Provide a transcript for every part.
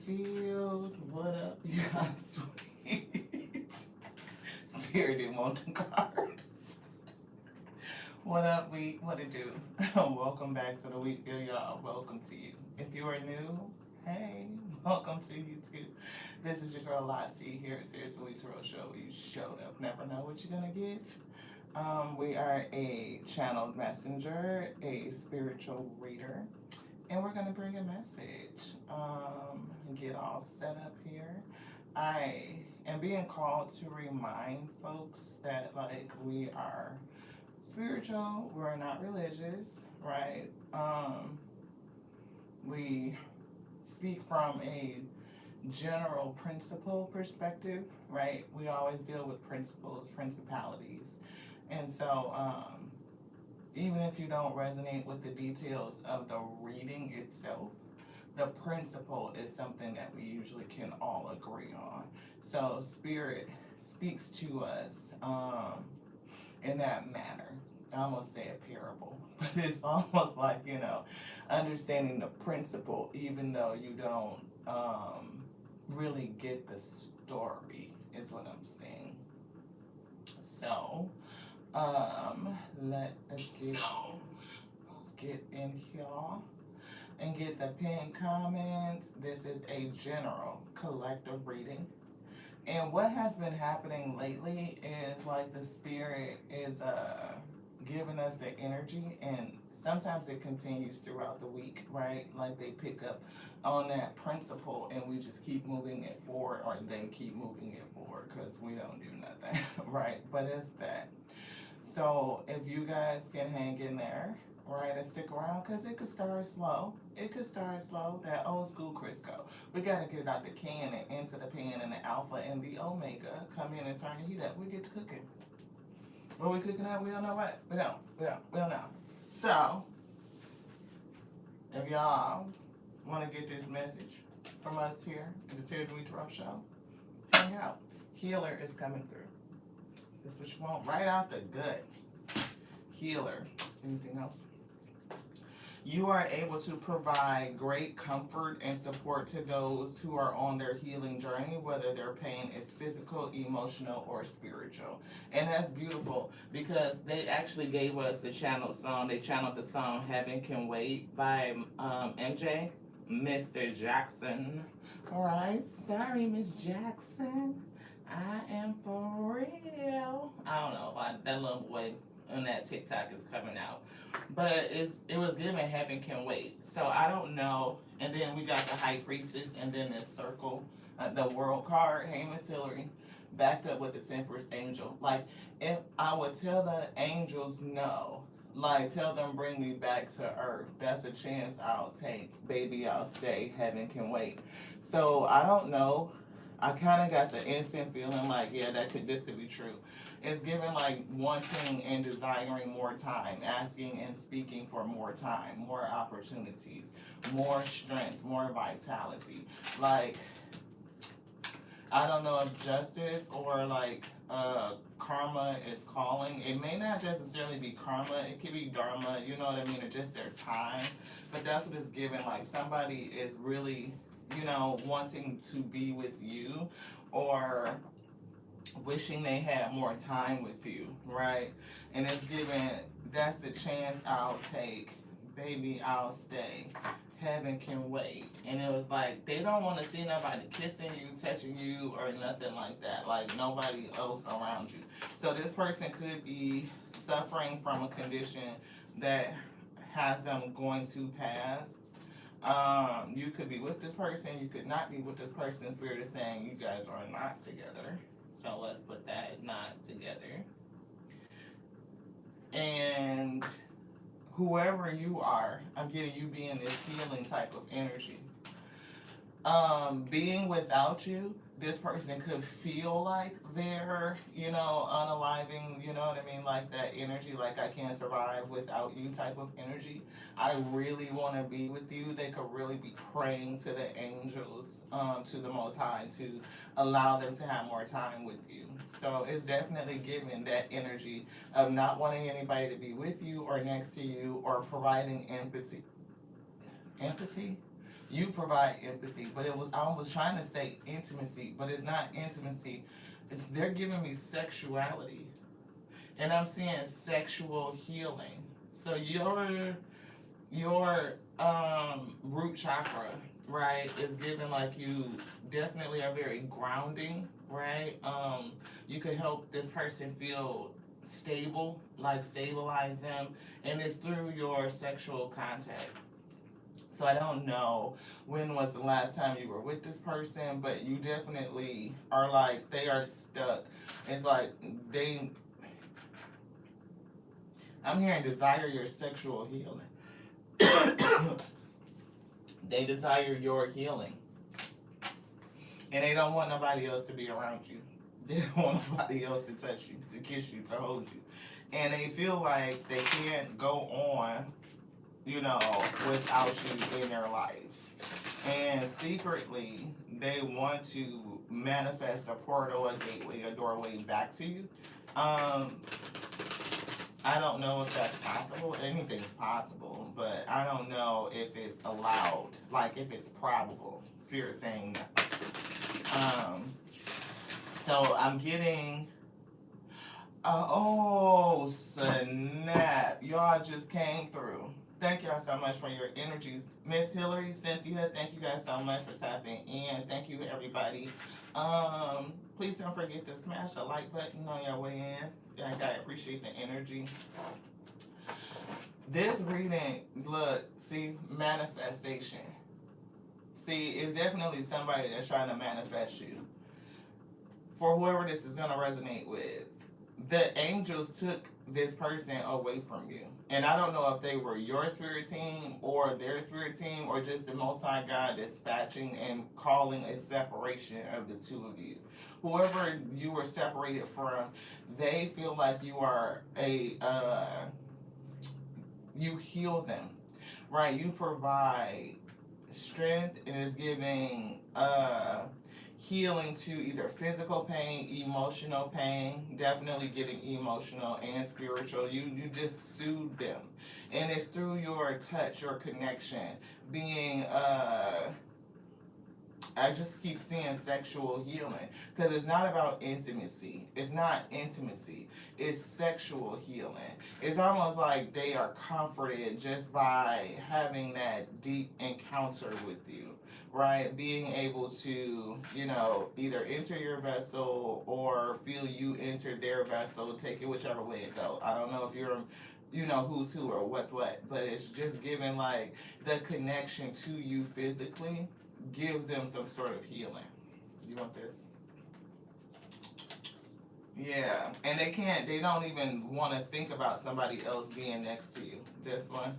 field. What up, you guys? Sweet. Spirit didn't want the cards. What up, we? What it do? Welcome back to the Wheat Field, y'all. Welcome to you. If you are new, hey, welcome to YouTube. This is your girl Lottie here at Seriously Wheat Tarot Show. You showed up, never know what you're gonna get. We are a channeled messenger, a spiritual reader, and we're gonna bring a message. Get all set up here. I am being called to remind folks that like we are spiritual, we're not religious, right? We speak from a general principle perspective, right? We always deal with principles, principalities. And so, even if you don't resonate with the details of the reading itself, the principle is something that we usually can all agree on. So, Spirit speaks to us in that manner. I almost say a parable, but it's almost like, understanding the principle, even though you don't really get the story, is what I'm saying. So, let's get in here and get the pinned comments. This is a general collective reading. And what has been happening lately is like the spirit is giving us the energy, and sometimes it continues throughout the week, right? Like they pick up on that principle and we just keep moving it forward, or they keep moving it forward because we don't do nothing, right? But it's that. So if you guys can hang in there, right, and stick around, because it could start slow. It could start slow, that old school Crisco. We got to get it out the can and into the pan and the alpha and the omega. Come in and turn the heat up. We get to cooking. What we cooking up? We don't know what. We don't know. So, if y'all want to get this message from us here at the Tears We Tarot Show, hang out. Healer is coming through. This is what you want right out the gut. Healer. Anything else? You are able to provide great comfort and support to those who are on their healing journey, whether their pain is physical, emotional, or spiritual. And that's beautiful because they actually gave us the channeled song. They channeled the song Heaven Can Wait by MJ, Mr. Jackson. All right, sorry, Miss Jackson. I am for real. I don't know why that little boy on that TikTok is coming out. But it was given Heaven Can Wait. So I don't know. And then we got the High Priestess and then this circle, the World card, hey Miss Hillary, backed up with the Empress Angel. Like, if I would tell the angels no, like tell them bring me back to earth, that's a chance I'll take. Baby, I'll stay. Heaven can wait. So I don't know. I kind of got the instant feeling like, yeah, this could be true. It's given like wanting and desiring more time, asking and speaking for more time, more opportunities, more strength, more vitality. Like, I don't know if justice or like karma is calling. It may not necessarily be karma, it could be dharma, you know what I mean, or just their time. But that's what it's given. Like somebody is really, wanting to be with you or wishing they had more time with you, right? And it's given, that's the chance I'll take. Baby, I'll stay. Heaven can wait. And it was like, they don't want to see nobody kissing you, touching you, or nothing like that. Like nobody else around you. So this person could be suffering from a condition that has them going to pass. You could be with this person, you could not be with this person. Spirit is saying you guys are not together. So let's put that not together. And whoever you are, I'm getting you being this healing type of energy. Being without you, this person could feel like they're, unaliving, you know what I mean? Like that energy, like I can't survive without you type of energy. I really want to be with you. They could really be praying to the angels, to the Most High to allow them to have more time with you. So it's definitely giving that energy of not wanting anybody to be with you or next to you or providing empathy You provide empathy, but I was trying to say intimacy, but it's not intimacy. They're giving me sexuality, and I'm seeing sexual healing. So your root chakra, right, is giving like you definitely are very grounding, right? You could help this person feel stable, like stabilize them, and it's through your sexual contact. So I don't know when was the last time you were with this person, but you definitely are like they are stuck. It's like they I'm hearing desire your sexual healing. They desire your healing. And they don't want nobody else to be around you. They don't want nobody else to touch you, to kiss you, to hold you. And they feel like they can't go on, without you in their life. And secretly, they want to manifest a portal, a gateway, a doorway back to you. I don't know if that's possible. Anything's possible, but I don't know if it's allowed, like if it's probable. Spirit saying that. So I'm getting. Oh snap! Y'all just came through. Thank y'all so much for your energies, Miss Hillary, Cynthia. Thank you guys so much for tapping in. Thank you everybody. Please don't forget to smash the like button on your way in. I appreciate the energy. This reading, look, see, manifestation. See, it's definitely somebody that's trying to manifest you. For whoever this is going to resonate with, the angels took this person away from you. And I don't know if they were your spirit team or their spirit team or just the Most High God dispatching and calling a separation of the two of you. Whoever you were separated from, they feel like you are you heal them, right? You provide strength and is giving healing to either physical pain, emotional pain, definitely getting emotional and spiritual. You just soothe them. And it's through your touch, your connection, being I just keep seeing sexual healing because it's not about intimacy. It's not intimacy. It's sexual healing. It's almost like they are comforted just by having that deep encounter with you, right? Being able to, either enter your vessel or feel you enter their vessel, take it whichever way it goes. I don't know if you're who's who or what's what, but it's just giving like the connection to you physically gives them some sort of healing. You want this? Yeah, and they don't even want to think about somebody else being next to you. This one.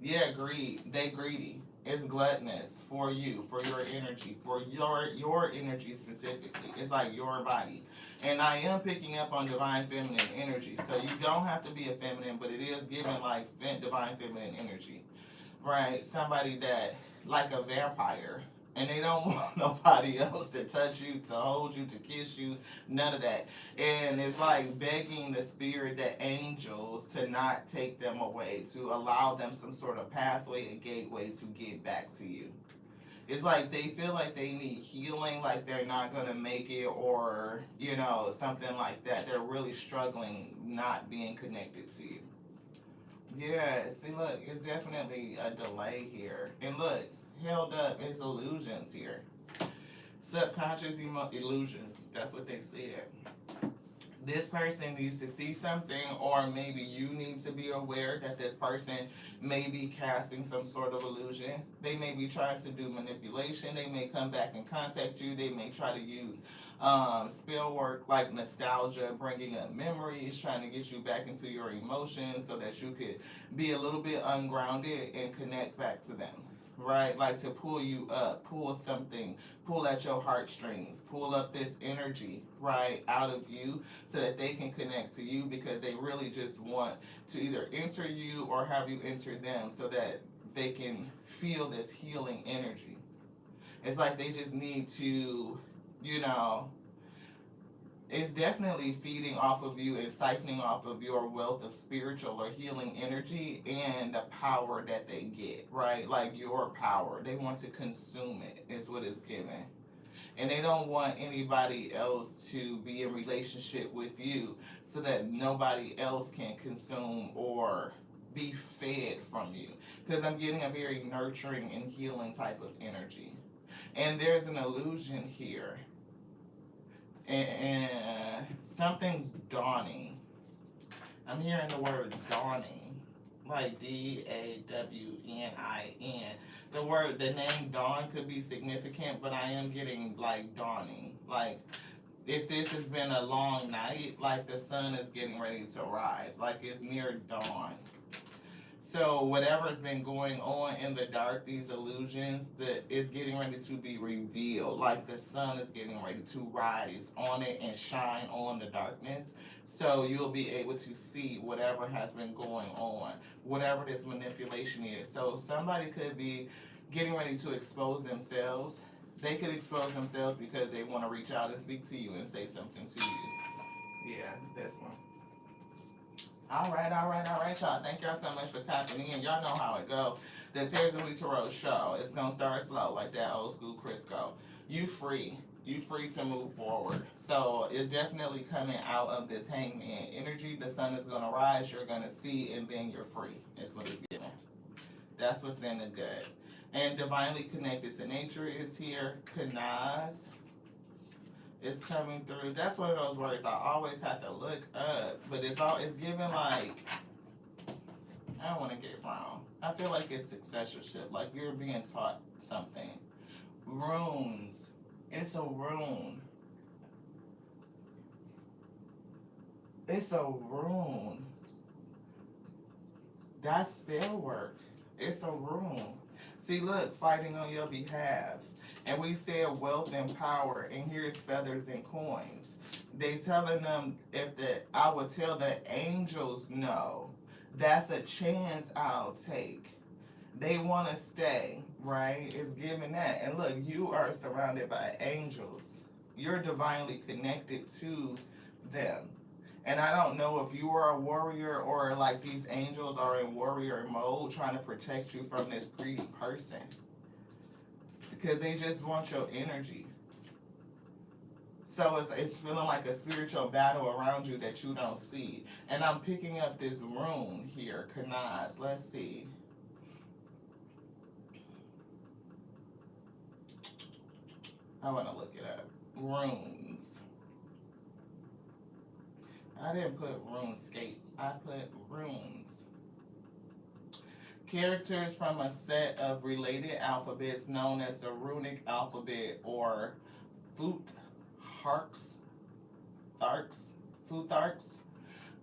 Yeah, greed. They greedy. It's gluttonous for you, for your energy, for your energy specifically. It's like your body. And I am picking up on divine feminine energy. So you don't have to be a feminine, but it is giving like divine feminine energy. Right? Somebody that like a vampire. And they don't want nobody else to touch you, to hold you, to kiss you, none of that. And it's like begging the spirit, the angels, to not take them away, to allow them some sort of pathway, a gateway to get back to you. It's like they feel like they need healing, like they're not going to make it, or, something like that. They're really struggling not being connected to you. Yeah, see, look, it's definitely a delay here. And look, held up is illusions here. Subconscious illusions. That's what they said. This person needs to see something, or maybe you need to be aware that this person may be casting some sort of illusion. They may be trying to do manipulation. They may come back and contact you. They may try to use spell work like nostalgia, bringing up memories, trying to get you back into your emotions so that you could be a little bit ungrounded and connect back to them. Right? Like to pull you up, pull something, pull at your heartstrings, pull up this energy, right, out of you so that they can connect to you because they really just want to either enter you or have you enter them so that they can feel this healing energy. It's like they just need to, it's definitely feeding off of you and siphoning off of your wealth of spiritual or healing energy and the power that they get, right? Like your power. They want to consume it, is what it's given. And they don't want anybody else to be in relationship with you so that nobody else can consume or be fed from you. Because I'm getting a very nurturing and healing type of energy. And there's an illusion here. And something's dawning. I'm hearing the word dawning, like DAWNIN. The name Dawn could be significant, but I am getting like dawning. Like if this has been a long night, like the sun is getting ready to rise, like it's near dawn. So whatever's been going on in the dark, these illusions, that is getting ready to be revealed. Like the sun is getting ready to rise on it and shine on the darkness. So you'll be able to see whatever has been going on, whatever this manipulation is. So somebody could be getting ready to expose themselves. They could expose themselves because they want to reach out and speak to you and say something to you. Yeah, this one. All right, y'all. Thank y'all so much for tapping in. Y'all know how it go. The Tears of We Tarot show. It's gonna start slow, like that old school Crisco. You free. You free to move forward. So it's definitely coming out of this hangman energy. The sun is gonna rise. You're gonna see, and then you're free. Is what it's giving. That's what's in the good. And divinely connected to nature is here. Kanaz is coming through. That's one of those words I always have to look up, but it's given like, I don't want to get it wrong. I feel like it's successorship, like you're being taught something. Runes. It's a rune. It's a rune. That's spell work. It's a rune. See, look, fighting on your behalf. And we said wealth and power, and here's feathers and coins. They telling them I would tell the angels no. That's a chance I'll take. They want to stay, right? It's giving that. And look, you are surrounded by angels. You're divinely connected to them. And I don't know if you are a warrior or like these angels are in warrior mode trying to protect you from this greedy person. Because they just want your energy. So it's feeling like a spiritual battle around you that you don't see. And I'm picking up this rune here, Kanaz. Let's see. I want to look it up. Runes. I didn't put RuneScape. I put runes. Characters from a set of related alphabets known as the runic alphabet or Futharks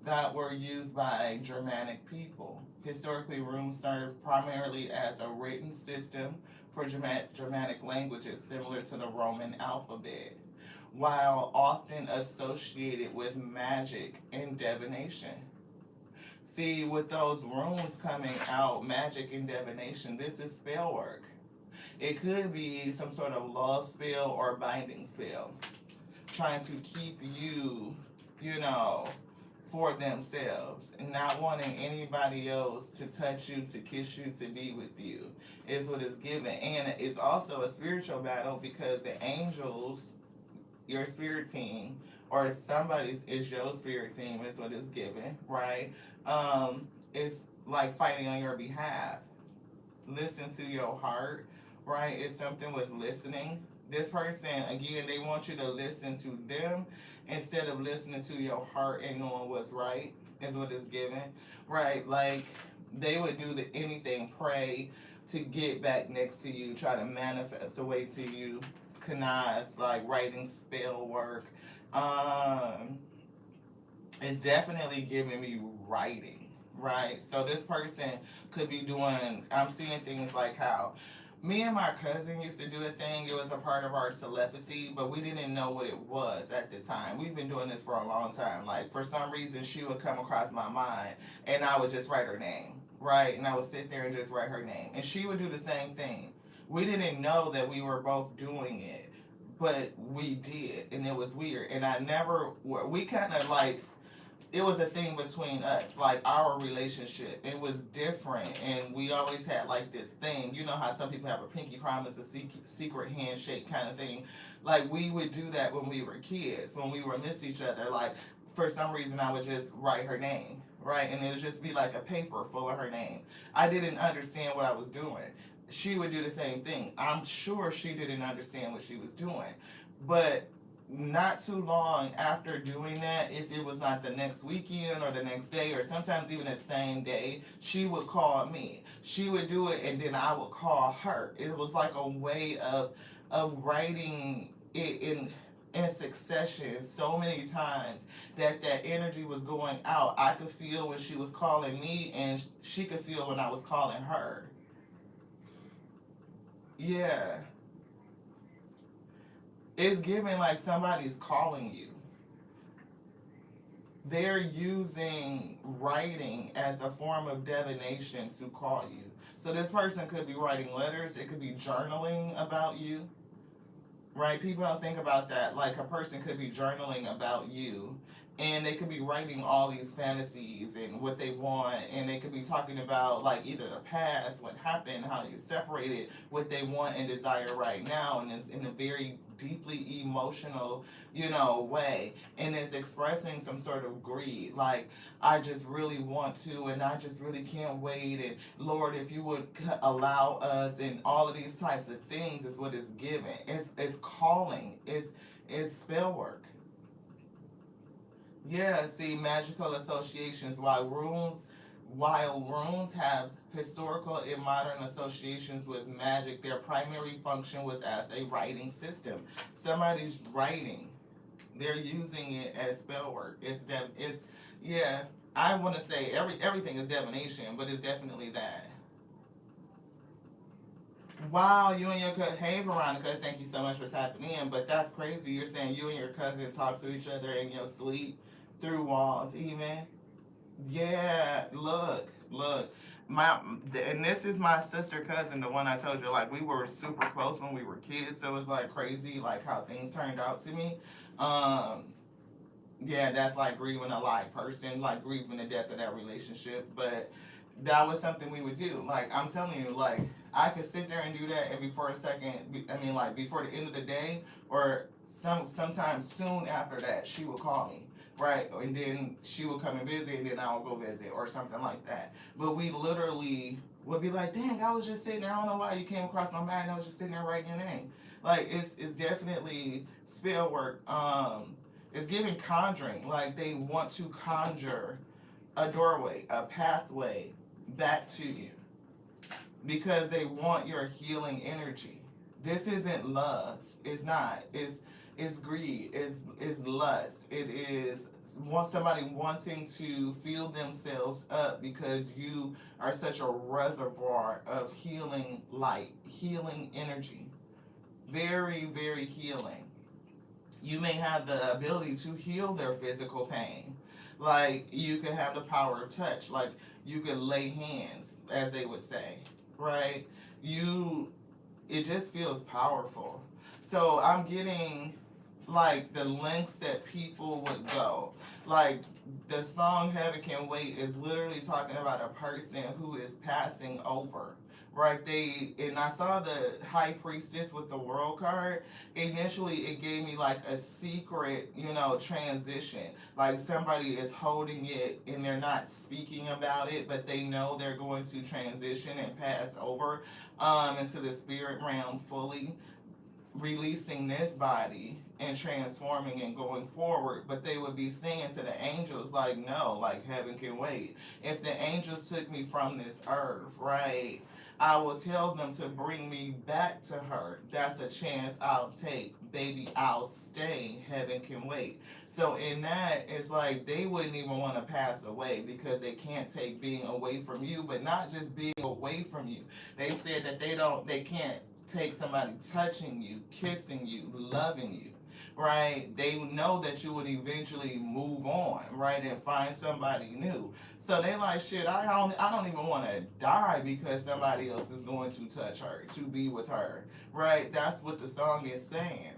that were used by Germanic people. Historically, runes served primarily as a written system for Germanic languages similar to the Roman alphabet, while often associated with magic and divination. See, with those runes coming out, magic and divination, this is spell work. It could be some sort of love spell or binding spell, trying to keep you, for themselves, and not wanting anybody else to touch you, to kiss you, to be with you, is what it's given. And it's also a spiritual battle because the angels, your spirit team, or somebody's is your spirit team, is what it's given, right? It's like fighting on your behalf. Listen to your heart, right? It's something with listening. This person, again, they want you to listen to them instead of listening to your heart and knowing what's right, is what it's given, right? Like, they would do anything, pray to get back next to you, try to manifest a way to you, connive, like writing spell work. It's definitely giving me writing, right? So this person could be doing, I'm seeing things like how me and my cousin used to do a thing. It was a part of our telepathy, but we didn't know what it was at the time. We've been doing this for a long time. Like, for some reason, she would come across my mind, and I would just write her name, right? And I would sit there and just write her name. And she would do the same thing. We didn't know that we were both doing it, but we did, and it was weird. And I never, we kind of like, it was a thing between us, like our relationship. It was different, and we always had like this thing. You know how some people have a pinky promise, a secret handshake kind of thing. Like we would do that when we were kids, when we would miss each other. Like for some reason, I would just write her name, right, and it would just be like a paper full of her name. I didn't understand what I was doing. She would do the same thing. I'm sure she didn't understand what she was doing, but not too long after doing that, if it was not the next weekend or the next day or sometimes even the same day, she would call me. She would do it and then I would call her. It was like a way of writing it in succession so many times that that energy was going out. I could feel when she was calling me and she could feel when I was calling her. Yeah. It's giving like somebody's calling you. They're using writing as a form of divination to call you. So this person could be writing letters, it could be journaling about you, right? People don't think about that. Like a person could be journaling about you, and they could be writing all these fantasies and what they want, and they could be talking about like either the past, what happened, how you separated, what they want and desire right now, and it's in a very deeply emotional, way, and it's expressing some sort of greed, like I just really want to, and I just really can't wait, and Lord, if you would allow us, and all of these types of things is what it's giving. It's calling. It's spell work. Yeah, see, magical associations. While runes have historical and modern associations with magic, their primary function was as a writing system. Somebody's writing, they're using it as spell work. It's yeah. I want to say everything is divination, but it's definitely that. Wow, you and your cousin. Hey, Veronica, thank you so much for tapping in. But that's crazy. You're saying you and your cousin talk to each other in your sleep through walls, even. Yeah, look. My and this is my sister cousin, the one I told you. Like we were super close when we were kids, so it's like crazy, like how things turned out to me. Um, yeah, that's like grieving a live person, like grieving the death of that relationship. But that was something we would do. Like I'm telling you, like I could sit there and do that, and before a second, I mean, like before the end of the day, or sometimes soon after that, she would call me, right, and then she would come and visit, and then I would go visit, or something like that. But we literally would be like, dang, I was just sitting there. I don't know why you came across my mind. I was just sitting there writing your name. Like it's definitely spell work. It's giving conjuring. Like they want to conjure a doorway, a pathway back to you because they want your healing energy. This isn't love. It's not. It's greed. It's lust. It is somebody wanting to fill themselves up because you are such a reservoir of healing light, healing energy. Very, very healing. You may have the ability to heal their physical pain. Like you could have the power of touch. Like you could lay hands, as they would say, right? You, it just feels powerful. So I'm getting like the lengths that people would go. Like the song Heaven Can Wait is literally talking about a person who is passing over. Right, and I saw the high priestess with the world card. Initially, it gave me like a secret, transition. Like somebody is holding it and they're not speaking about it, but they know they're going to transition and pass over into the spirit realm fully, releasing this body and transforming and going forward. But they would be saying to the angels, like, no, like heaven can wait. If the angels took me from this earth, right, I will tell them to bring me back to her. That's a chance I'll take. Baby, I'll stay. Heaven can wait. So in that, it's like they wouldn't even want to pass away because they can't take being away from you, but not just being away from you. They said that they can't take somebody touching you, kissing you, loving you, right? They know that you would eventually move on, right, and find somebody new. So they like, shit, I don't even want to die because somebody else is going to touch her, to be with her, right? That's what the song is saying.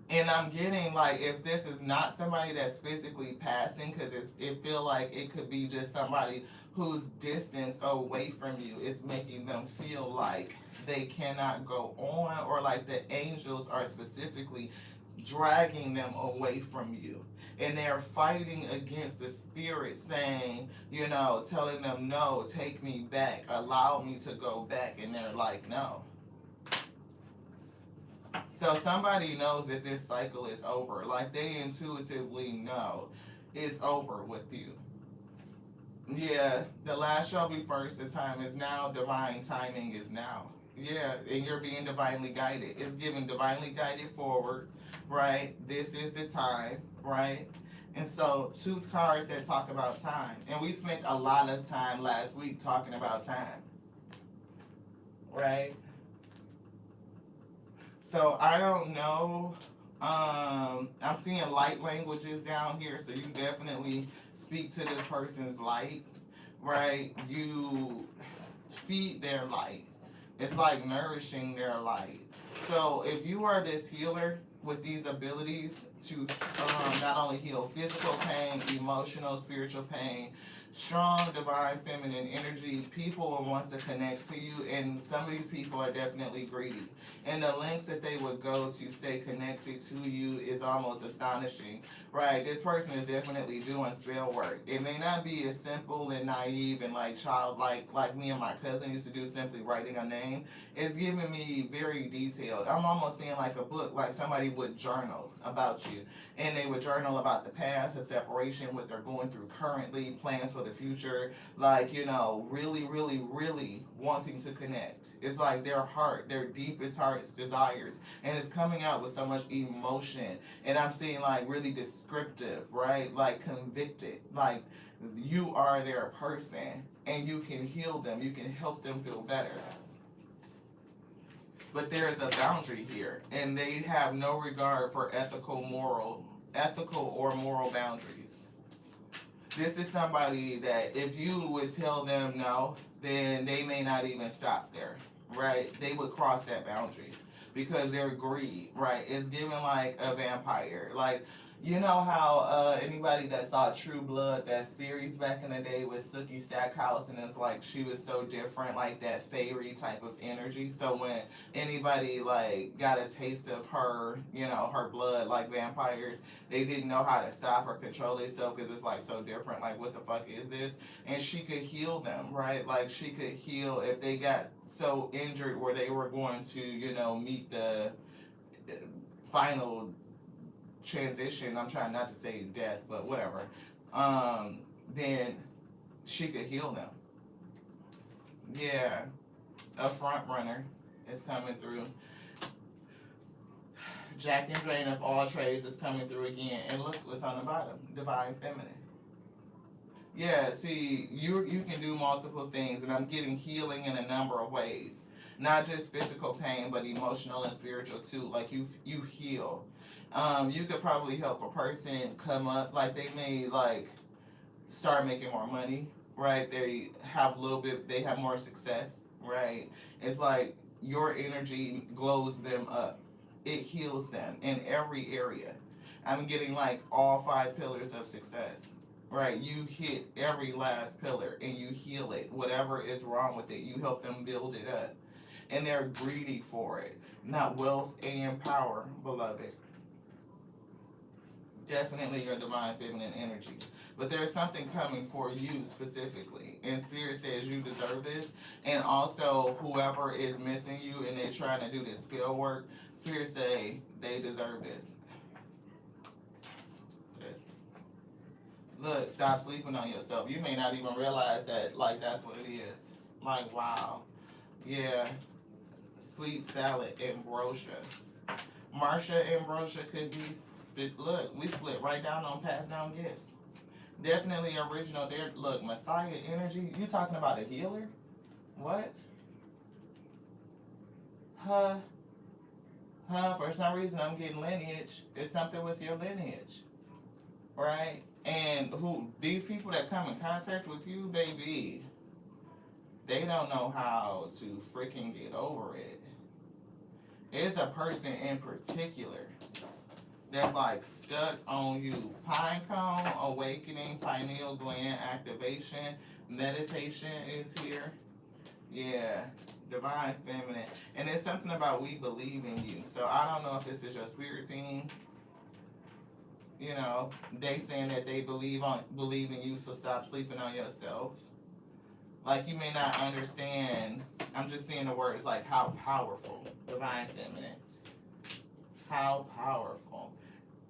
And I'm getting like, if this is not somebody that's physically passing, because it feel like it could be just somebody who's distance away from you, is making them feel like they cannot go on, or like the angels are specifically dragging them away from you. And they're fighting against the spirit, saying, you know, telling them, no, take me back, allow me to go back. And they're like, no. So somebody knows that this cycle is over. Like, they intuitively know it's over with you. Yeah, the last shall be first. The time is now. Divine timing is now. Yeah, and you're being divinely guided. It's given divinely guided forward, right? This is the time, right? And so, two cards that talk about time. And we spent a lot of time last week talking about time, right? So I don't know. I'm seeing light languages down here, so you definitely speak to this person's light, right? You feed their light. It's like nourishing their light. So if you are this healer with these abilities to not only heal physical pain, emotional, spiritual pain, strong divine feminine energy, people will want to connect to you, and some of these people are definitely greedy, and the lengths that they would go to stay connected to you is almost astonishing, right? This person is definitely doing spell work. It may not be as simple and naive and like childlike like me and my cousin used to do, simply writing a name. It's giving me very detailed. I'm almost seeing like a book, like somebody would journal about you, and they would journal about the past, the separation, what they're going through currently, plans for the future, like, you know, really, really, really wanting to connect. It's like their heart, their deepest heart's desires, and it's coming out with so much emotion. And I'm seeing like really descriptive, right? Like convicted, like you are their person, and you can heal them, you can help them feel better. But there's a boundary here, and they have no regard for ethical or moral boundaries. This is somebody that if you would tell them no, then they may not even stop there, right? They would cross that boundary because they're greed, right? It's given like a vampire. Like, you know how anybody that saw True Blood, that series back in the day with Sookie Stackhouse, and it's like she was so different, like that fairy type of energy. So when anybody like got a taste of her, you know, her blood, like vampires, they didn't know how to stop or control themselves because it's like so different. Like, what the fuck is this? And she could heal them, right? Like, she could heal if they got so injured where they were going to, you know, meet the final transition. I'm trying not to say death, but whatever. Then she could heal them. Yeah, a front runner is coming through. Jack and Jane of all trades is coming through again. And look what's on the bottom. Divine feminine. Yeah, see, you can do multiple things, and I'm getting healing in a number of ways. Not just physical pain, but emotional and spiritual too. Like you heal. You could probably help a person come up, like they may like start making more money, right? They have a little bit, they have more success, right? It's like your energy glows them up. It heals them in every area. I'm getting like all 5 pillars of success, right? You hit every last pillar and you heal it. Whatever is wrong with it, you help them build it up. And they're greedy for it, not wealth and power, beloved. Definitely your divine feminine energy. But there's something coming for you specifically. And Spirit says you deserve this. And also, whoever is missing you and they're trying to do this spell work, Spirit say they deserve this. Just look, stop sleeping on yourself. You may not even realize that, like, that's what it is. Like, wow. Yeah. Sweet salad ambrosia. Marsha ambrosia could be split. Look, we split right down on passed down gifts. Definitely original. There, look, Messiah energy. You talking about a healer? What? Huh? Huh? For some reason, I'm getting lineage. It's something with your lineage, right? And who these people that come in contact with you, baby, they don't know how to freaking get over it. It's a person in particular that's like stuck on you. Pine cone, awakening, pineal gland activation, meditation is here. Yeah, divine feminine. And it's something about we believe in you. So I don't know if this is your spirit team. You know, they saying that they believe in you, so stop sleeping on yourself. Like you may not understand. I'm just seeing the words like how powerful. Divine feminine. How powerful.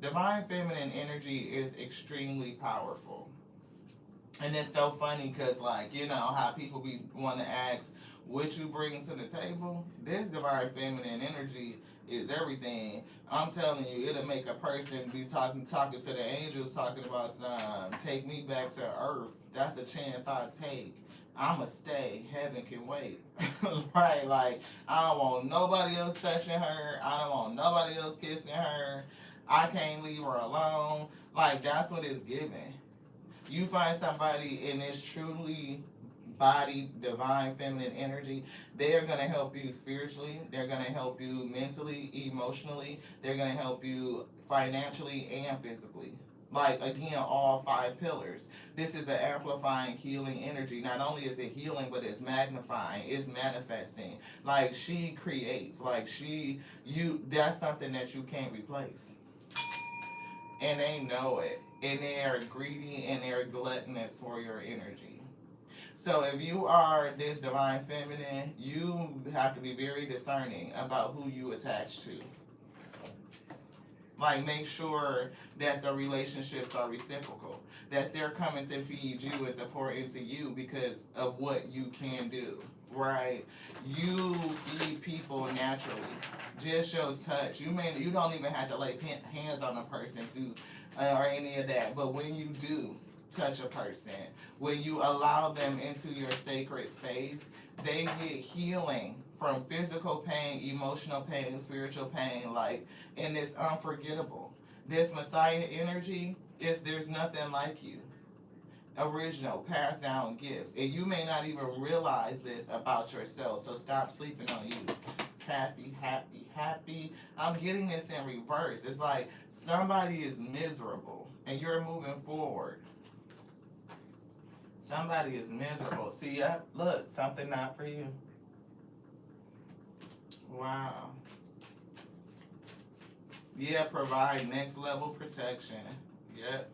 Divine feminine energy is extremely powerful. And it's so funny because, like, you know, how people be want to ask what you bring to the table. This divine feminine energy is everything. I'm telling you, it'll make a person be talking to the angels, talking about some take me back to earth. That's a chance I take. I'ma stay. Heaven can wait. Right? Like, I don't want nobody else touching her. I don't want nobody else kissing her. I can't leave her alone. Like, that's what it's giving. You find somebody in this truly body, divine feminine energy, they are going to help you spiritually, they're going to help you mentally, emotionally, they're going to help you financially and physically. Like, again, all 5 pillars. This is an amplifying, healing energy. Not only is it healing, but it's magnifying, it's manifesting. Like, she creates. Like, that's something that you can't replace. And they know it. And they are greedy and they're gluttonous for your energy. So if you are this divine feminine, you have to be very discerning about who you attach to. Like, make sure that the relationships are reciprocal, that they're coming to feed you and support into you because of what you can do, right? You feed people naturally. Just your touch. You don't even have to lay hands on a person to or any of that. But when you do touch a person, when you allow them into your sacred space, they get healing from physical pain, emotional pain, spiritual pain, like, and it's unforgettable. This Messiah energy there's nothing like you. Original, passed down gifts. And you may not even realize this about yourself, so stop sleeping on you. Happy, happy, happy. I'm getting this in reverse. It's like somebody is miserable and you're moving forward. Somebody is miserable. See, look, something not for you. Wow. Yeah, provide next level protection. Yep.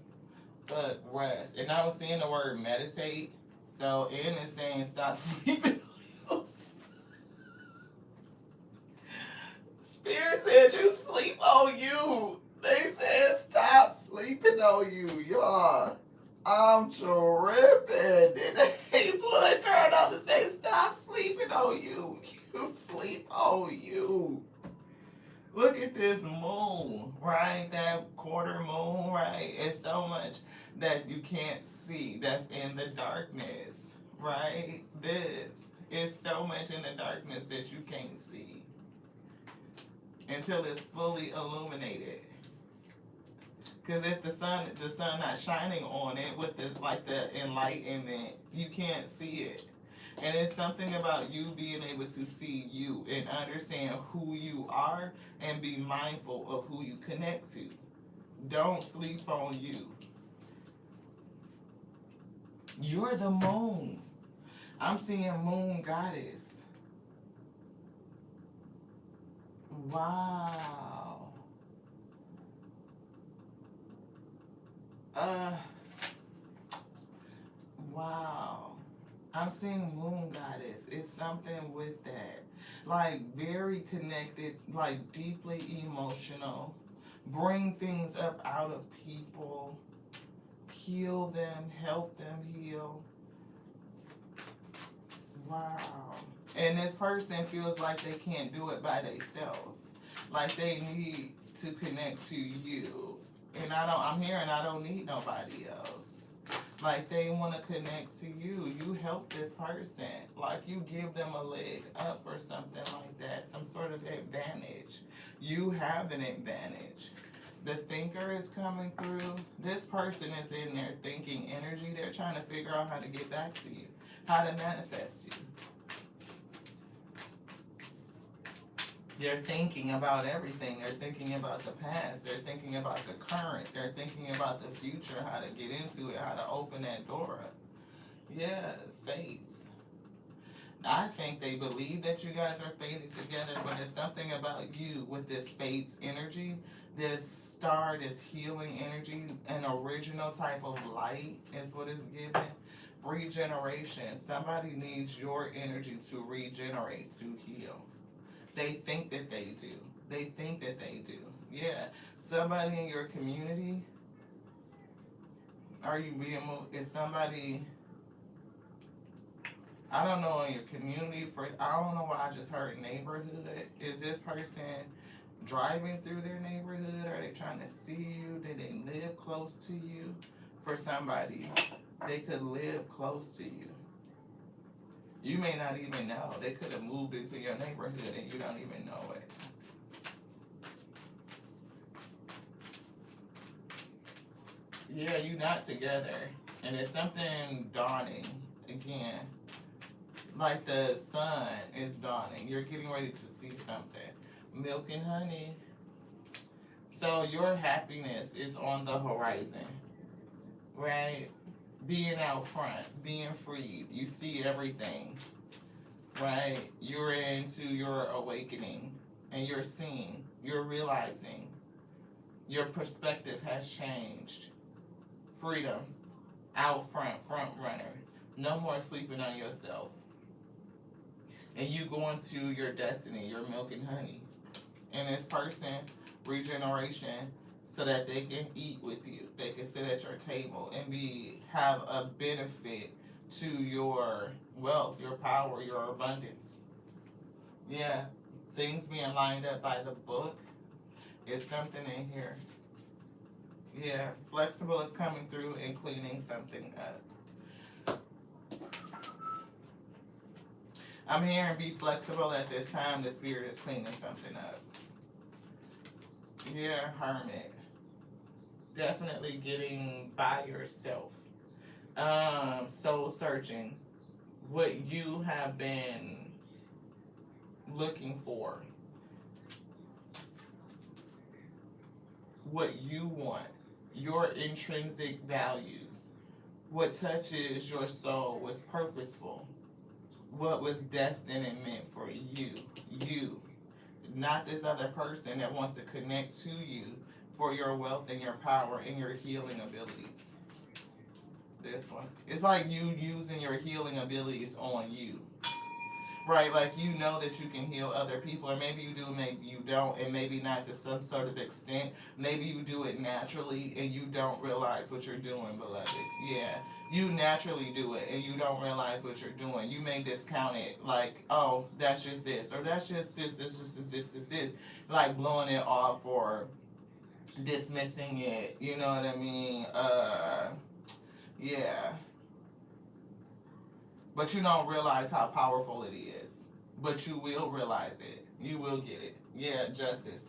But rest. And I was seeing the word meditate. So, and it's saying stop sleeping. Spirit said you sleep on you. They said stop sleeping on you, y'all. I'm tripping. They put a turn on to say stop sleeping on you. You sleep on you. Look at this moon, right? That quarter moon, right? It's so much that you can't see that's in the darkness, right? This is so much in the darkness that you can't see until it's fully illuminated. Because if the sun not shining on it with the enlightenment, you can't see it. And it's something about you being able to see you and understand who you are and be mindful of who you connect to. Don't sleep on you. You're the moon. I'm seeing moon goddess. Wow. Wow. I'm seeing moon goddess. It's something with that. Like, very connected, like, deeply emotional. Bring things up out of people. Heal them. Help them heal. Wow. And this person feels like they can't do it by themselves. Like, they need to connect to you. And I'm hearing I don't need nobody else. Like, they want to connect to you. You help this person. Like, you give them a leg up or something like that. Some sort of advantage. You have an advantage. The thinker is coming through. This person is in their thinking energy. They're trying to figure out how to get back to you. How to manifest you. They're thinking about everything. They're thinking about the past. They're thinking about the current. They're thinking about the future, how to get into it, how to open that door up. Yeah, fates. I think they believe that you guys are fated together, but it's something about you with this fates energy, this star, this healing energy, an original type of light is what is given. Regeneration. Somebody needs your energy to regenerate, to heal. They think that they do. They think that they do. Yeah. Somebody in your community, are you being moved? Is somebody, I don't know, in your community, I don't know why I just heard neighborhood. Is this person driving through their neighborhood? Are they trying to see you? Do they live close to you? For somebody, they could live close to you. You may not even know. They could have moved into your neighborhood and you don't even know it. Yeah, you're not together. And it's something dawning again. Like the sun is dawning. You're getting ready to see something. Milk and honey. So your happiness is on the horizon, right? Being out front, being freed. You see everything, right? You're into your awakening and you're seeing, you're realizing your perspective has changed. Freedom, out front, front runner. No more sleeping on yourself. And you going to your destiny, your milk and honey. And this person, regeneration, so that they can eat with you. They can sit at your table and have a benefit to your wealth, your power, your abundance. Yeah, things being lined up by the book is something in here. Yeah, flexible is coming through and cleaning something up. I'm hearing be flexible at this time. The spirit is cleaning something up. Yeah, hermit. Definitely getting by yourself. Soul searching. What you have been looking for. What you want. Your intrinsic values. What touches your soul was purposeful. What was destined and meant for you. You. Not this other person that wants to connect to you for your wealth and your power and your healing abilities. This one. It's like you using your healing abilities on you. Right, like you know that you can heal other people, or maybe you do, maybe you don't, and maybe not to some sort of extent. Maybe you do it naturally and you don't realize what you're doing, beloved. Yeah, you naturally do it and you don't realize what you're doing. You may discount it like, oh, that's just this, or that's just this, like blowing it off or dismissing it. You know what I mean? Yeah. But you don't realize how powerful it is. But you will realize it. You will get it. Yeah, justice.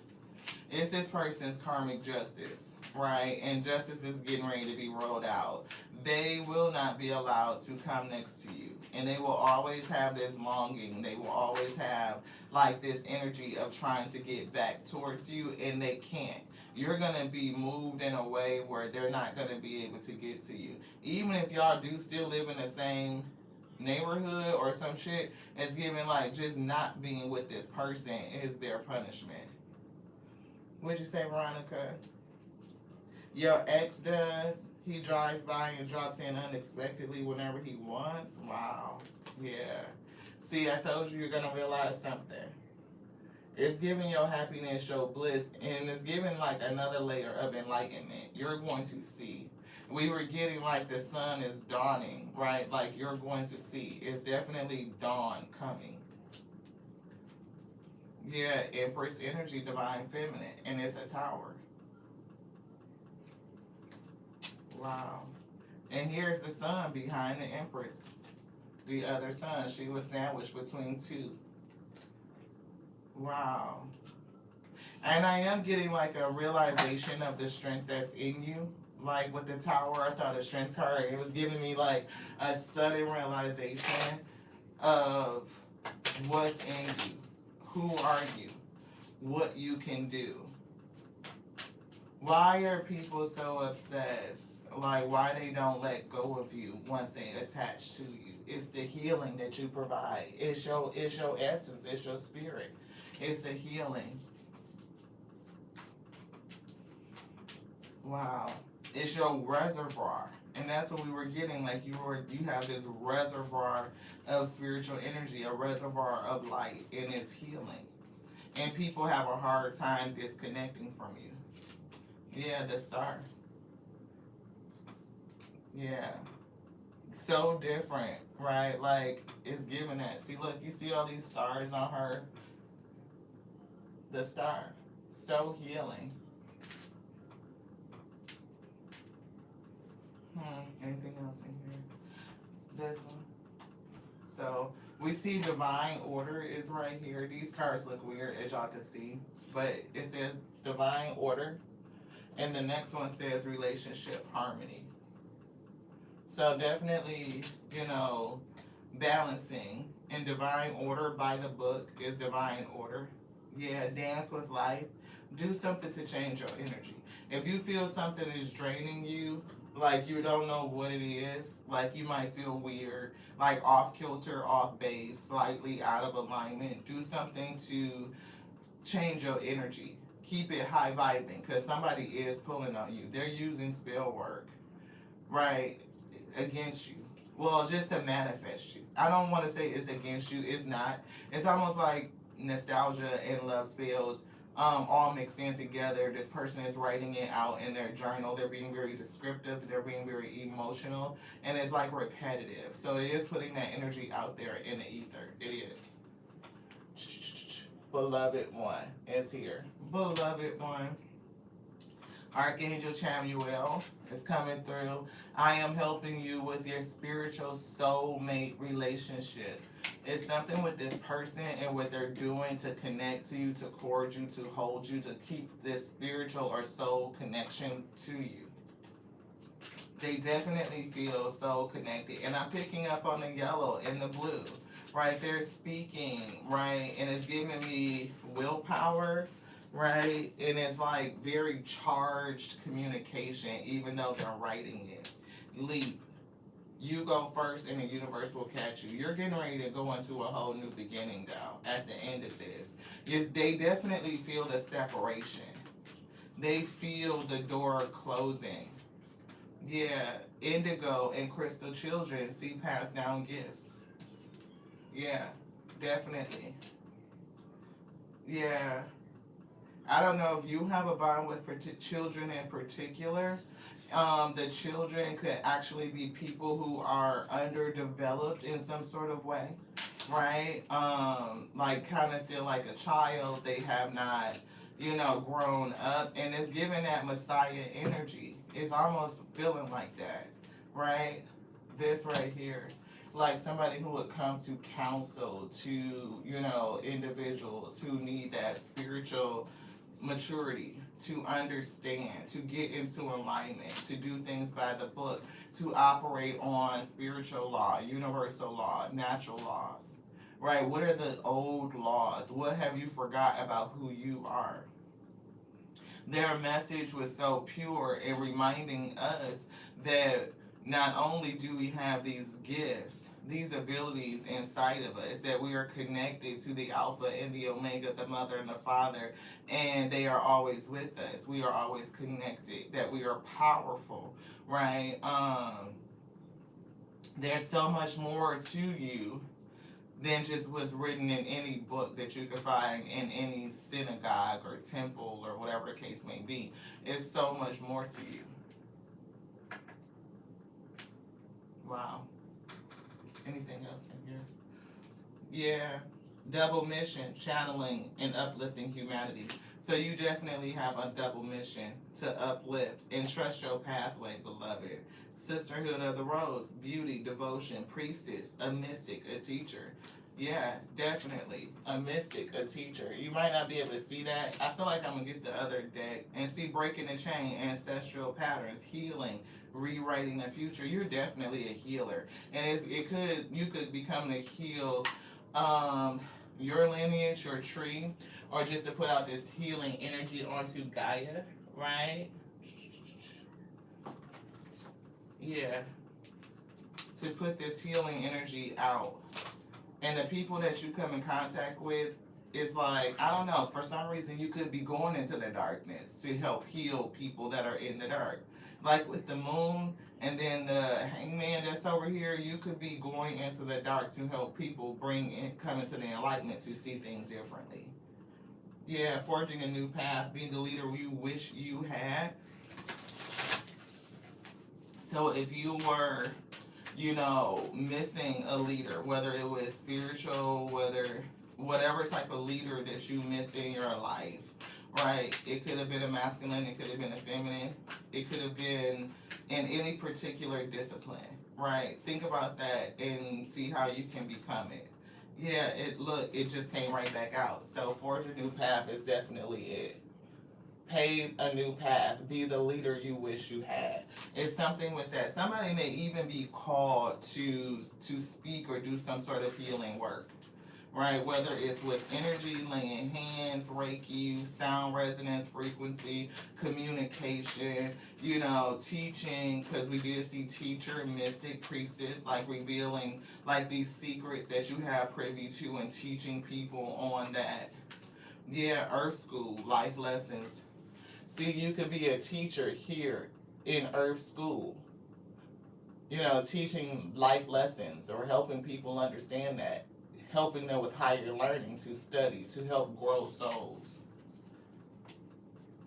It's this person's karmic justice, right? And justice is getting ready to be rolled out. They will not be allowed to come next to you. And they will always have this longing. They will always have like this energy of trying to get back towards you, and they can't. You're going to be moved in a way where they're not going to be able to get to you. Even if y'all do still live in the same neighborhood or some shit, it's given like just not being with this person is their punishment. What'd you say, Veronica? Your ex does. He drives by and drops in unexpectedly whenever he wants. Wow. Yeah. See, I told you you're gonna realize something. It's giving your happiness, your bliss, and it's giving like another layer of enlightenment. You're going to see. We were getting like the sun is dawning, right? Like you're going to see. It's definitely dawn coming. Yeah, Empress energy, divine feminine, and it's a tower. Wow. And here's the sun behind the Empress. The other sun, she was sandwiched between two. Wow. And I am getting like a realization of the strength that's in you. Like with the tower, I saw the strength card. It was giving me like a sudden realization of what's in you. Who are you? what you can do. Why are people so obsessed? Like, why they don't let go of you once they attach to you? It's the healing that you provide. It's your essence. It's your spirit. It's the healing. Wow. It's your reservoir. And that's what we were getting. Like you have this reservoir of spiritual energy, a reservoir of light, and it's healing. And people have a hard time disconnecting from you. Yeah, the star. Yeah. So different, right? Like it's giving that. See, look, you see all these stars on her? The star. So healing. Anything else in here? This one. So we see divine order is right here. These cards look weird as y'all can see, but it says divine order, and the next one says relationship harmony. So definitely, balancing in divine order by the book is divine order. Yeah, dance with life. Do something to change your energy. If you feel something is draining you, like you don't know what it is, like you might feel weird, like off kilter, off base, slightly out of alignment, do something to change your energy. Keep it high vibing because somebody is pulling on you. They're using spell work, right, against you. Well, just to manifest you. I don't want to say it's against you. It's not. It's almost like nostalgia and love spells all mixed in together. This person is writing it out in their journal. They're being very descriptive. They're being very emotional. And it's like repetitive. So it is putting that energy out there in the ether. It is. Beloved one is here. Beloved one. Archangel Chamuel is coming through. I am helping you with your spiritual soulmate relationship. It's something with this person and what they're doing to connect to you, to cord you, to hold you, to keep this spiritual or soul connection to you. They definitely feel so connected. And I'm picking up on the yellow and the blue, right? They're speaking, right? And it's giving me willpower, right? And it's like very charged communication, even though they're writing it. Leap. You go first and the universe will catch you. You're getting ready to go into a whole new beginning though at the end of this. They definitely feel the separation. They feel the door closing. Yeah, indigo and crystal children see passed down gifts. Yeah, definitely. Yeah. I don't know if you have a bond with children in particular. The children could actually be people who are underdeveloped in some sort of way, right? Like kind of still like a child. They have not, grown up, and it's giving that Messiah energy. It's almost feeling like that, right? This right here. Like somebody who would come to counsel to, individuals who need that spiritual maturity, to understand, to get into alignment, to do things by the book, to operate on spiritual law, universal law, natural laws, right? What are the old laws? What have you forgot about who you are? Their message was so pure in reminding us that not only do we have these gifts, these abilities inside of us, that we are connected to the Alpha and the Omega, the Mother and the Father, and they are always with us. We are always connected, that we are powerful, right? There's so much more to you than just what's written in any book that you can find in any synagogue or temple or whatever the case may be. It's so much more to you. Wow. Anything else in here? Yeah. Double mission, channeling and uplifting humanity. So you definitely have a double mission to uplift and trust your pathway, beloved. Sisterhood of the Rose, beauty, devotion, priestess, a mystic, a teacher. Yeah, definitely. A mystic, a teacher. You might not be able to see that. I feel like I'm going to get the other deck and see breaking the chain, ancestral patterns, healing, rewriting the future. You're definitely a healer. And you could become to heal your lineage, your tree, or just to put out this healing energy onto Gaia, right? Yeah, to put this healing energy out. And the people that you come in contact with, it's like, I don't know, for some reason you could be going into the darkness to help heal people that are in the dark. Like with the moon and then the hangman that's over here, you could be going into the dark to help people come into the enlightenment to see things differently. Yeah, forging a new path, being the leader you wish you had. So if you were, missing a leader, whether it was spiritual, whatever type of leader that you miss in your life, right? It could have been a masculine, it could have been a feminine, it could have been in any particular discipline, right? Think about that and see how you can become it. Yeah, it just came right back out. So forge a new path is definitely it. Pave a new path. Be the leader you wish you had. It's something with that. Somebody may even be called to speak or do some sort of healing work, right? Whether it's with energy, laying hands, Reiki, sound resonance, frequency, communication, teaching, because we did see teacher, mystic, priestess, like revealing like these secrets that you have privy to and teaching people on that. Yeah, earth school, life lessons. See, you could be a teacher here in Earth School, teaching life lessons or helping people understand that, helping them with higher learning to study, to help grow souls.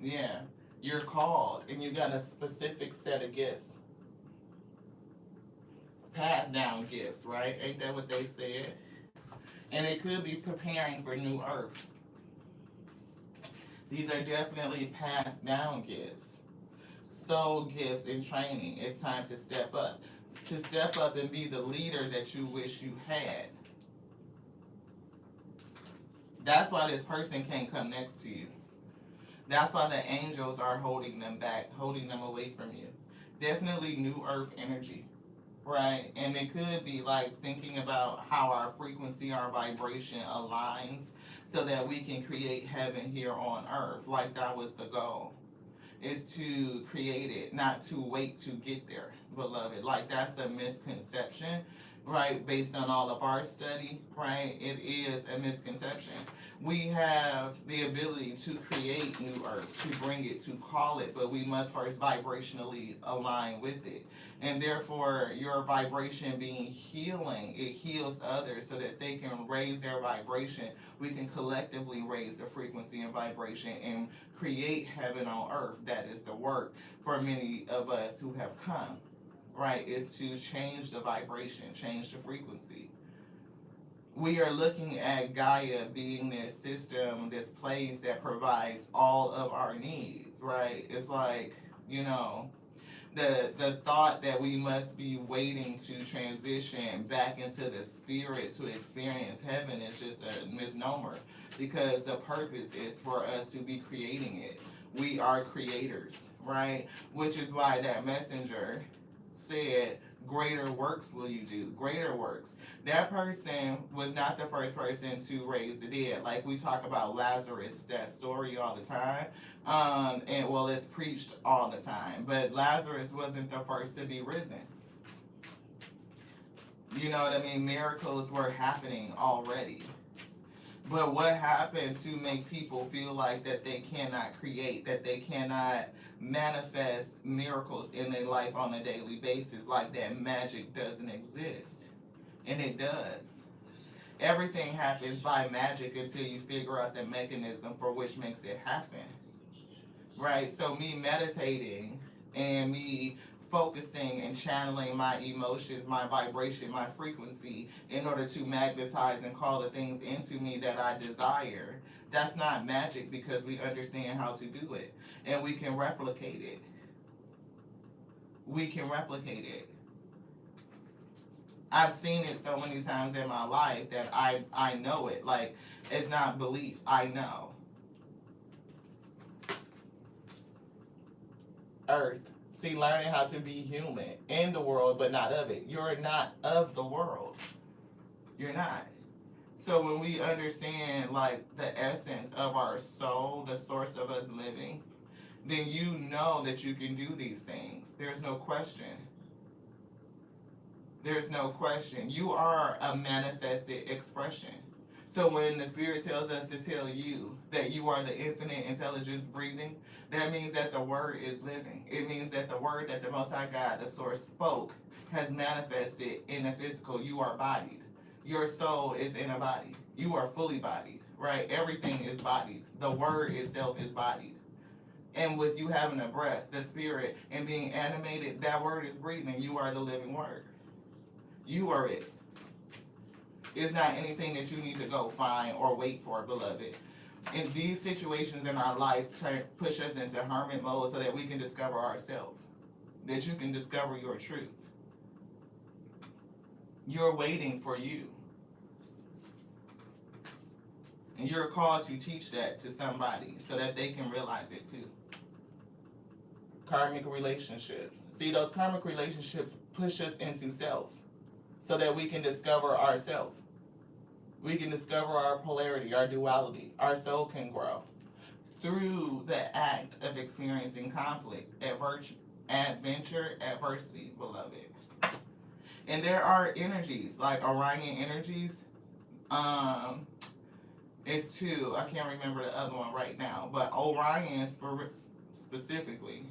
Yeah, you're called and you got a specific set of gifts. Passed down gifts, right? Ain't that what they said? And it could be preparing for new earth. These are definitely passed down gifts. Soul gifts and training. It's time to step up. To step up and be the leader that you wish you had. That's why this person can't come next to you. That's why the angels are holding them back, holding them away from you. Definitely new earth energy, right? And it could be like thinking about how our frequency, our vibration aligns so that we can create heaven here on earth. Like that was the goal, is to create it, not to wait to get there, beloved. Like that's a misconception, right? Based on all of our study, right? It is a misconception. We have the ability to create new earth, to bring it, to call it, but we must first vibrationally align with it. And therefore, your vibration being healing, it heals others so that they can raise their vibration. We can collectively raise the frequency and vibration and create heaven on earth. That is the work for many of us who have come, right? Is to change the vibration, change the frequency. We are looking at Gaia being this system, this place that provides all of our needs, right? It's like, the thought that we must be waiting to transition back into the spirit to experience heaven is just a misnomer, because the purpose is for us to be creating it. We are creators, right? Which is why that messenger said, greater works will you do, greater works. That person was not the first person to raise the dead. Like we talk about Lazarus, that story all the time. And well, it's preached all the time, but Lazarus wasn't the first to be risen. You know what I mean? Miracles were happening already. But what happened to make people feel like that they cannot create, that they cannot manifest miracles in their life on a daily basis, like that magic doesn't exist? And it does. Everything happens by magic until you figure out the mechanism for which makes it happen. Right? So me meditating and me focusing and channeling my emotions, my vibration, my frequency in order to magnetize and call the things into me that I desire, that's not magic, because we understand how to do it and we can replicate it. We can replicate it. I've seen it so many times in my life that I know it. Like, it's not belief, I know. Earth. See, learning how to be human in the world, but not of it. You're not of the world. You're not. So when we understand like the essence of our soul, the source of us living, then you know that you can do these things. There's no question. There's no question. You are a manifested expression. So when the Spirit tells us to tell you that you are the infinite intelligence breathing, that means that the word is living. It means that the word that the Most High God, the source, spoke has manifested in the physical. You are bodied. Your soul is in a body. You are fully bodied, right? Everything is bodied. The word itself is bodied. And with you having a breath, the spirit, and being animated, that word is breathing. You are the living word. You are it. It's not anything that you need to go find or wait for, beloved. In these situations in our life, try to push us into hermit mode so that we can discover ourselves, that you can discover your truth. You're waiting for you. And you're called to teach that to somebody so that they can realize it too. Karmic relationships. See, those karmic relationships push us into self so that we can discover ourselves. We can discover our polarity, our duality. Our soul can grow through the act of experiencing conflict, adventure, adversity, beloved. And there are energies, like Orion energies. It's two. I can't remember the other one right now. But Orion specifically,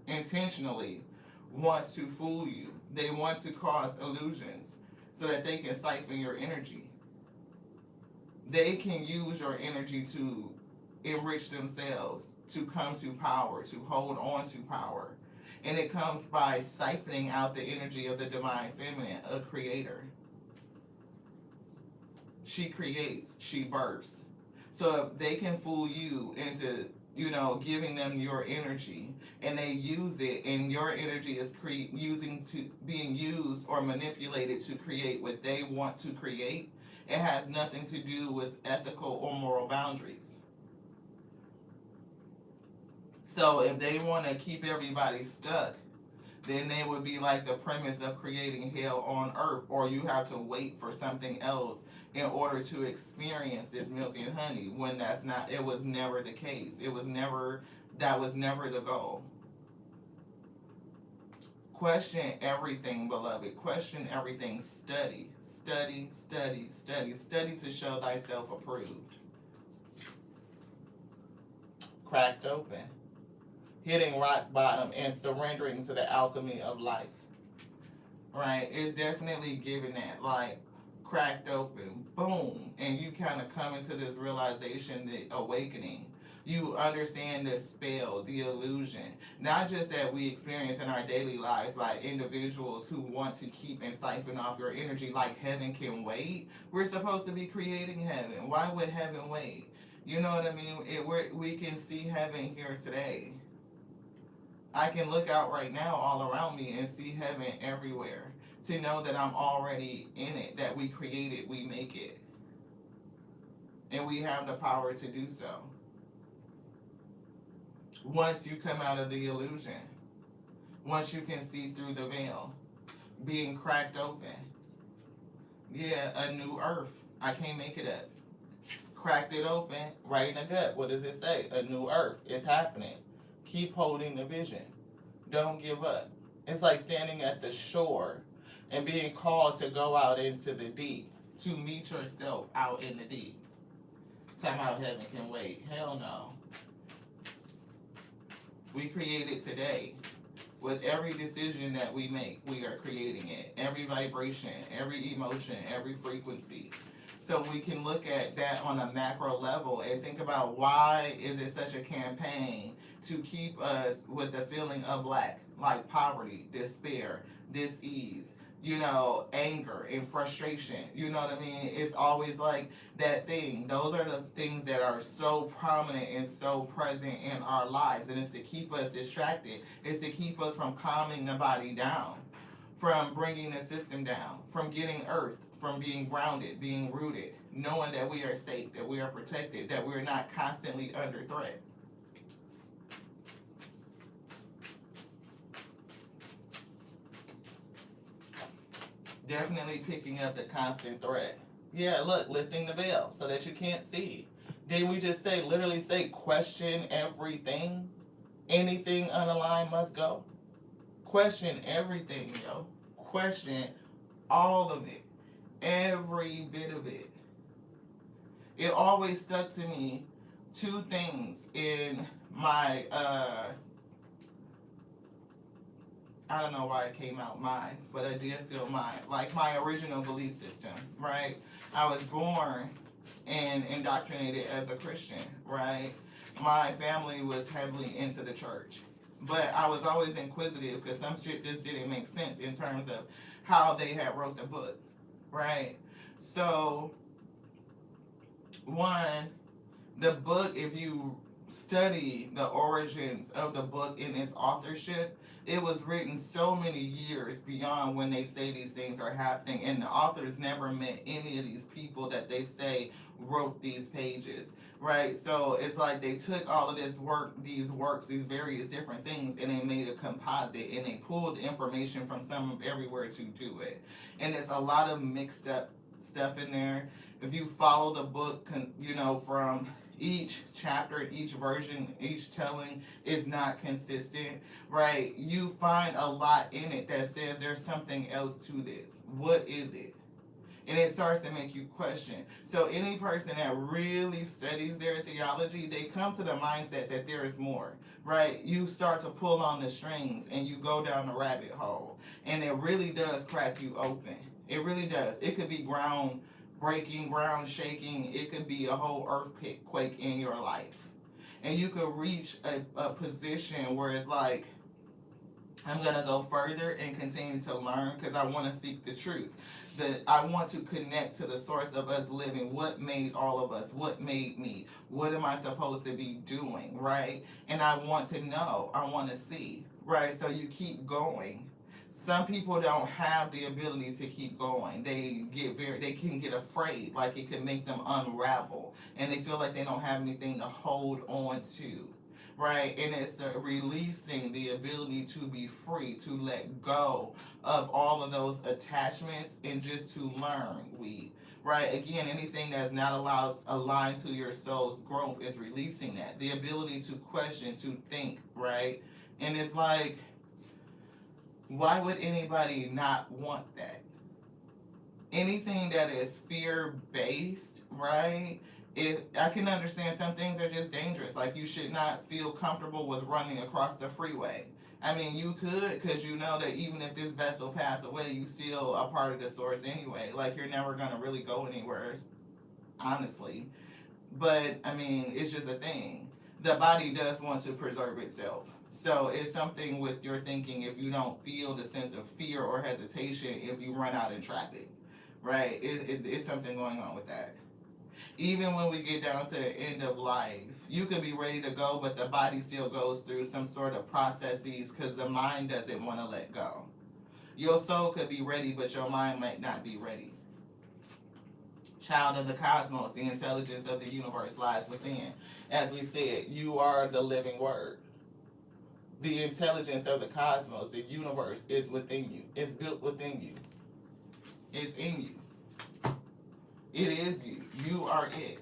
intentionally, wants to fool you. They want to cause illusions so that they can siphon your energy. They can use your energy to enrich themselves, to come to power, to hold on to power. And it comes by siphoning out the energy of the divine feminine, a creator. She creates, she births. So if they can fool you into, giving them your energy, and they use it, and your energy is being used or manipulated to create what they want to create, it has nothing to do with ethical or moral boundaries. So if they want to keep everybody stuck, then they would be like the premise of creating hell on earth, or you have to wait for something else in order to experience this milk and honey, when it was never the case. That was never the goal. Question everything, beloved. Question everything. Study, study, study, study. Study to show thyself approved. Cracked open. Hitting rock bottom and surrendering to the alchemy of life. Right? It's definitely giving that, like, cracked open, boom, and you kind of come into this realization, the awakening. You understand the spell, the illusion, not just that we experience in our daily lives by individuals who want to keep and siphon off your energy, like heaven can wait. We're supposed to be creating heaven. Why would heaven wait? You know what I mean? We can see heaven here today. I can look out right now all around me and see heaven everywhere. To know that I'm already in it, that we create it, we make it. And we have the power to do so. Once you come out of the illusion, once you can see through the veil, being cracked open. Yeah, a new earth. I can't make it up. Cracked it open, right in the gut. What does it say? A new earth. It's happening. Keep holding the vision. Don't give up. It's like standing at the shore and being called to go out into the deep, to meet yourself out in the deep. Time out, heaven can wait. Hell no. We create it today. With every decision that we make, we are creating it. Every vibration, every emotion, every frequency. So we can look at that on a macro level and think about, why is it such a campaign to keep us with the feeling of lack, like poverty, despair, dis-ease, anger and frustration. You know what I mean? It's always like that thing. Those are the things that are so prominent and so present in our lives. And it's to keep us distracted. It's to keep us from calming the body down, from bringing the system down, from getting earthed, from being grounded, being rooted, knowing that we are safe, that we are protected, that we're not constantly under threat. Definitely picking up the constant threat. Yeah, look, lifting the veil so that you can't see. Didn't we just say, literally say, question everything? Anything unaligned must go. Question everything, yo. Question all of it. Every bit of it. It always stuck to me two things in my I don't know why it came out mine, but I did feel mine. Like my original belief system, right? I was born and indoctrinated as a Christian, right? My family was heavily into the church. But I was always inquisitive because some shit just didn't make sense in terms of how they had wrote the book, right? So, one, the book, if you study the origins of the book in its authorship, it was written so many years beyond when they say these things are happening, and the authors never met any of these people that they say wrote these pages, right? So it's like they took all of this work, these works, these various different things, and they made a composite, and they pulled information from some everywhere to do it, and it's a lot of mixed up stuff in there. If you follow the book, from each chapter, each version, each telling is not consistent, right? You find a lot in it that says there's something else to this. What is it? And it starts to make you question. So any person that really studies their theology, they come to the mindset that there is more, right? You start to pull on the strings and you go down the rabbit hole, and it really does crack you open. It really does. It could be ground breaking, ground shaking. It could be a whole earthquake in your life. And you could reach a position where it's like, I'm going to go further and continue to learn because I want to seek the truth. That I want to connect to the source of us living. What made all of us? What made me? What am I supposed to be doing, right? And I want to know. I want to see, right? So you keep going. Some people don't have the ability to keep going. They can get afraid, like it can make them unravel, and they feel like they don't have anything to hold on to, right? And it's the releasing the ability to be free, to let go of all of those attachments and just to learn. Right? Again, anything that's not aligned to your soul's growth is releasing that. The ability to question, to think, right? And it's like, why would anybody not want that? Anything that is fear based, right? If I can understand some things are just dangerous, like you should not feel comfortable with running across the freeway. I mean, you could, because you know that even if this vessel passed away, you still a part of the source anyway. Like you're never gonna really go anywhere, honestly. But I mean, it's just a thing. The body does want to preserve itself. So it's something with your thinking if you don't feel the sense of fear or hesitation if you run out in traffic, right? It's something going on with that. Even when we get down to the end of life, you could be ready to go, but the body still goes through some sort of processes because the mind doesn't want to let go. Your soul could be ready, but your mind might not be ready. Child of the cosmos, the intelligence of the universe lies within. As we said, you are the living word. The intelligence of the cosmos, the universe, is within you. It's built within you. It's in you. It is you. You are it.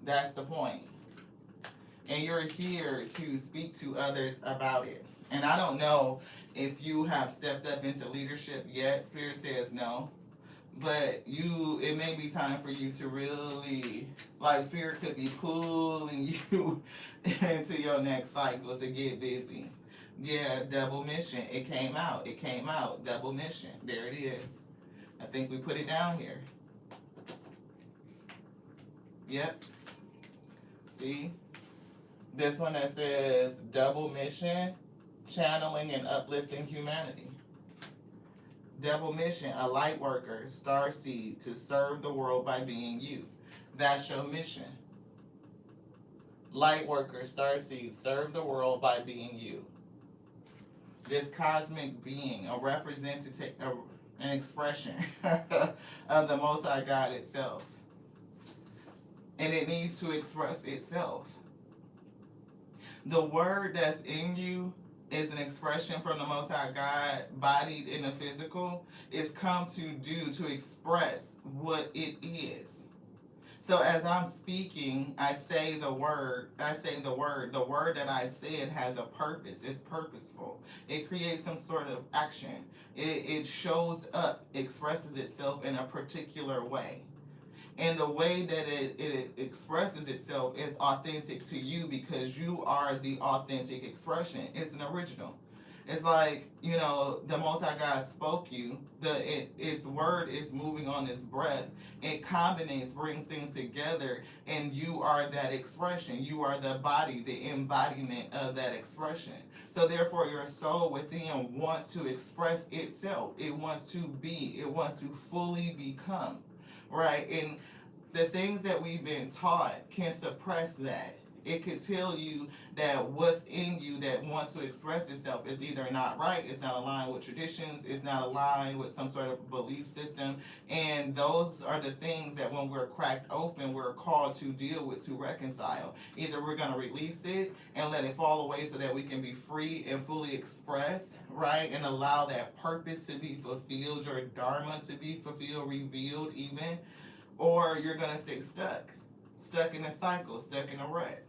That's the point. And you're here to speak to others about it. And I don't know if you have stepped up into leadership yet. Spirit says no. But it may be time for you to really, like, Spirit could be pulling you into your next cycle to get busy. Yeah, double mission. It came out. Double mission. There it is. I think we put it down here. Yep. See? This one that says double mission, channeling and uplifting humanity. Double mission, a light worker, star seed, to serve the world by being you. That's your mission. Light worker, star seed, serve the world by being you. This cosmic being, a representative, an expression of the Most High God itself. And it needs to express itself. The word that's in you is an expression from the Most High God, bodied in the physical, is come to do, to express what it is. So as I'm speaking, I say the word, the word that I said has a purpose, it's purposeful. It creates some sort of action. It shows up, expresses itself in a particular way. And the way that it expresses itself is authentic to you because you are the authentic expression. It's an original. It's like, the Most High God spoke you. Its word is moving on its breath. It combines, brings things together, and you are that expression. You are the body, the embodiment of that expression. So therefore, your soul within wants to express itself. It wants to be. It wants to fully become. Right? And the things that we've been taught can suppress that. It could tell you that what's in you that wants to express itself is either not right, it's not aligned with traditions, it's not aligned with some sort of belief system. And those are the things that when we're cracked open, we're called to deal with, to reconcile. Either we're going to release it and let it fall away so that we can be free and fully expressed, right? And allow that purpose to be fulfilled, your dharma to be fulfilled, revealed even. Or you're going to stay stuck in a cycle, stuck in a rut.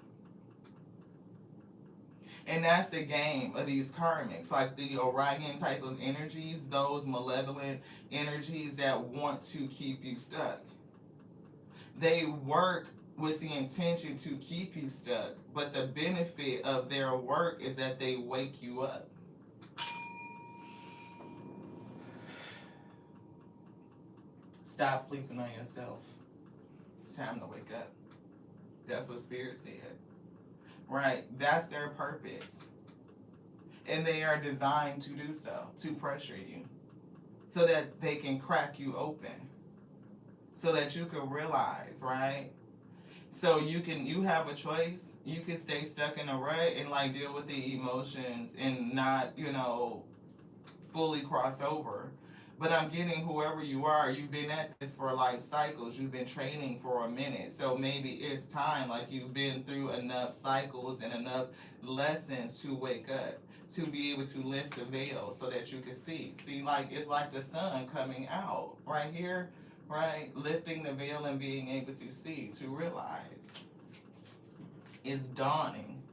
And that's the game of these karmics, like the Orion type of energies, those malevolent energies that want to keep you stuck. They work with the intention to keep you stuck, but the benefit of their work is that they wake you up. Stop sleeping on yourself. It's time to wake up. That's what Spirit said. Right? That's their purpose. And they are designed to do so, to pressure you, so that they can crack you open, so that you can realize, right? So you have a choice. You can stay stuck in a rut and like deal with the emotions and not, fully cross over. But I'm getting whoever you are, you've been at this for life cycles. You've been training for a minute. So maybe it's time, like you've been through enough cycles and enough lessons to wake up, to be able to lift the veil so that you can see. See, like it's like the sun coming out right here, right? Lifting the veil and being able to see, to realize it's dawning.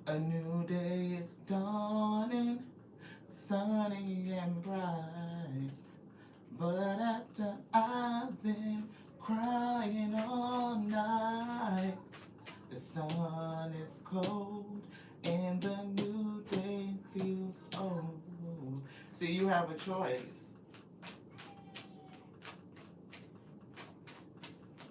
A new day is dawning. Sunny and bright, but after I've been crying all night, the sun is cold and the new day feels old. See, you have a choice.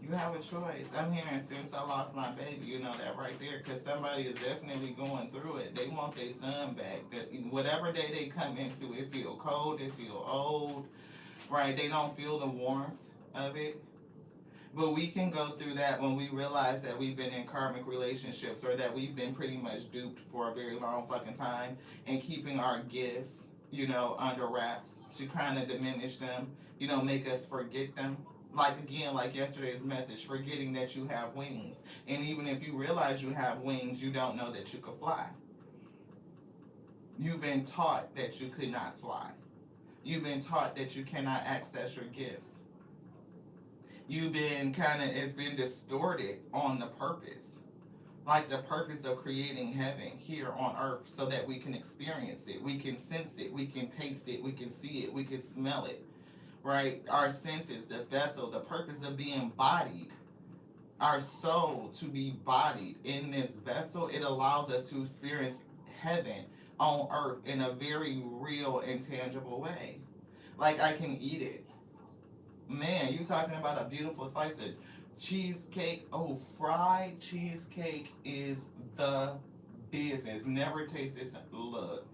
You have a choice. I'm hearing since I lost my baby, that right there, because somebody is definitely going through it. They want their son back. That whatever day they come into, it feel cold, it feel old, right? They don't feel the warmth of it. But we can go through that when we realize that we've been in karmic relationships or that we've been pretty much duped for a very long fucking time and keeping our gifts, under wraps to kind of diminish them, make us forget them. Like again, like yesterday's message, forgetting that you have wings. And even if you realize you have wings, you don't know that you could fly. You've been taught that you could not fly. You've been taught that you cannot access your gifts. It's been distorted on the purpose. Like the purpose of creating heaven here on earth so that we can experience it. We can sense it. We can taste it. We can see it. We can smell it. Right? Our senses, the vessel, the purpose of being bodied, our soul to be bodied in this vessel, it allows us to experience heaven on earth in a very real and tangible way. Like I can eat it. Man, you talking about a beautiful slice of cheesecake. Oh, fried cheesecake is the business. Never tasted something. Look.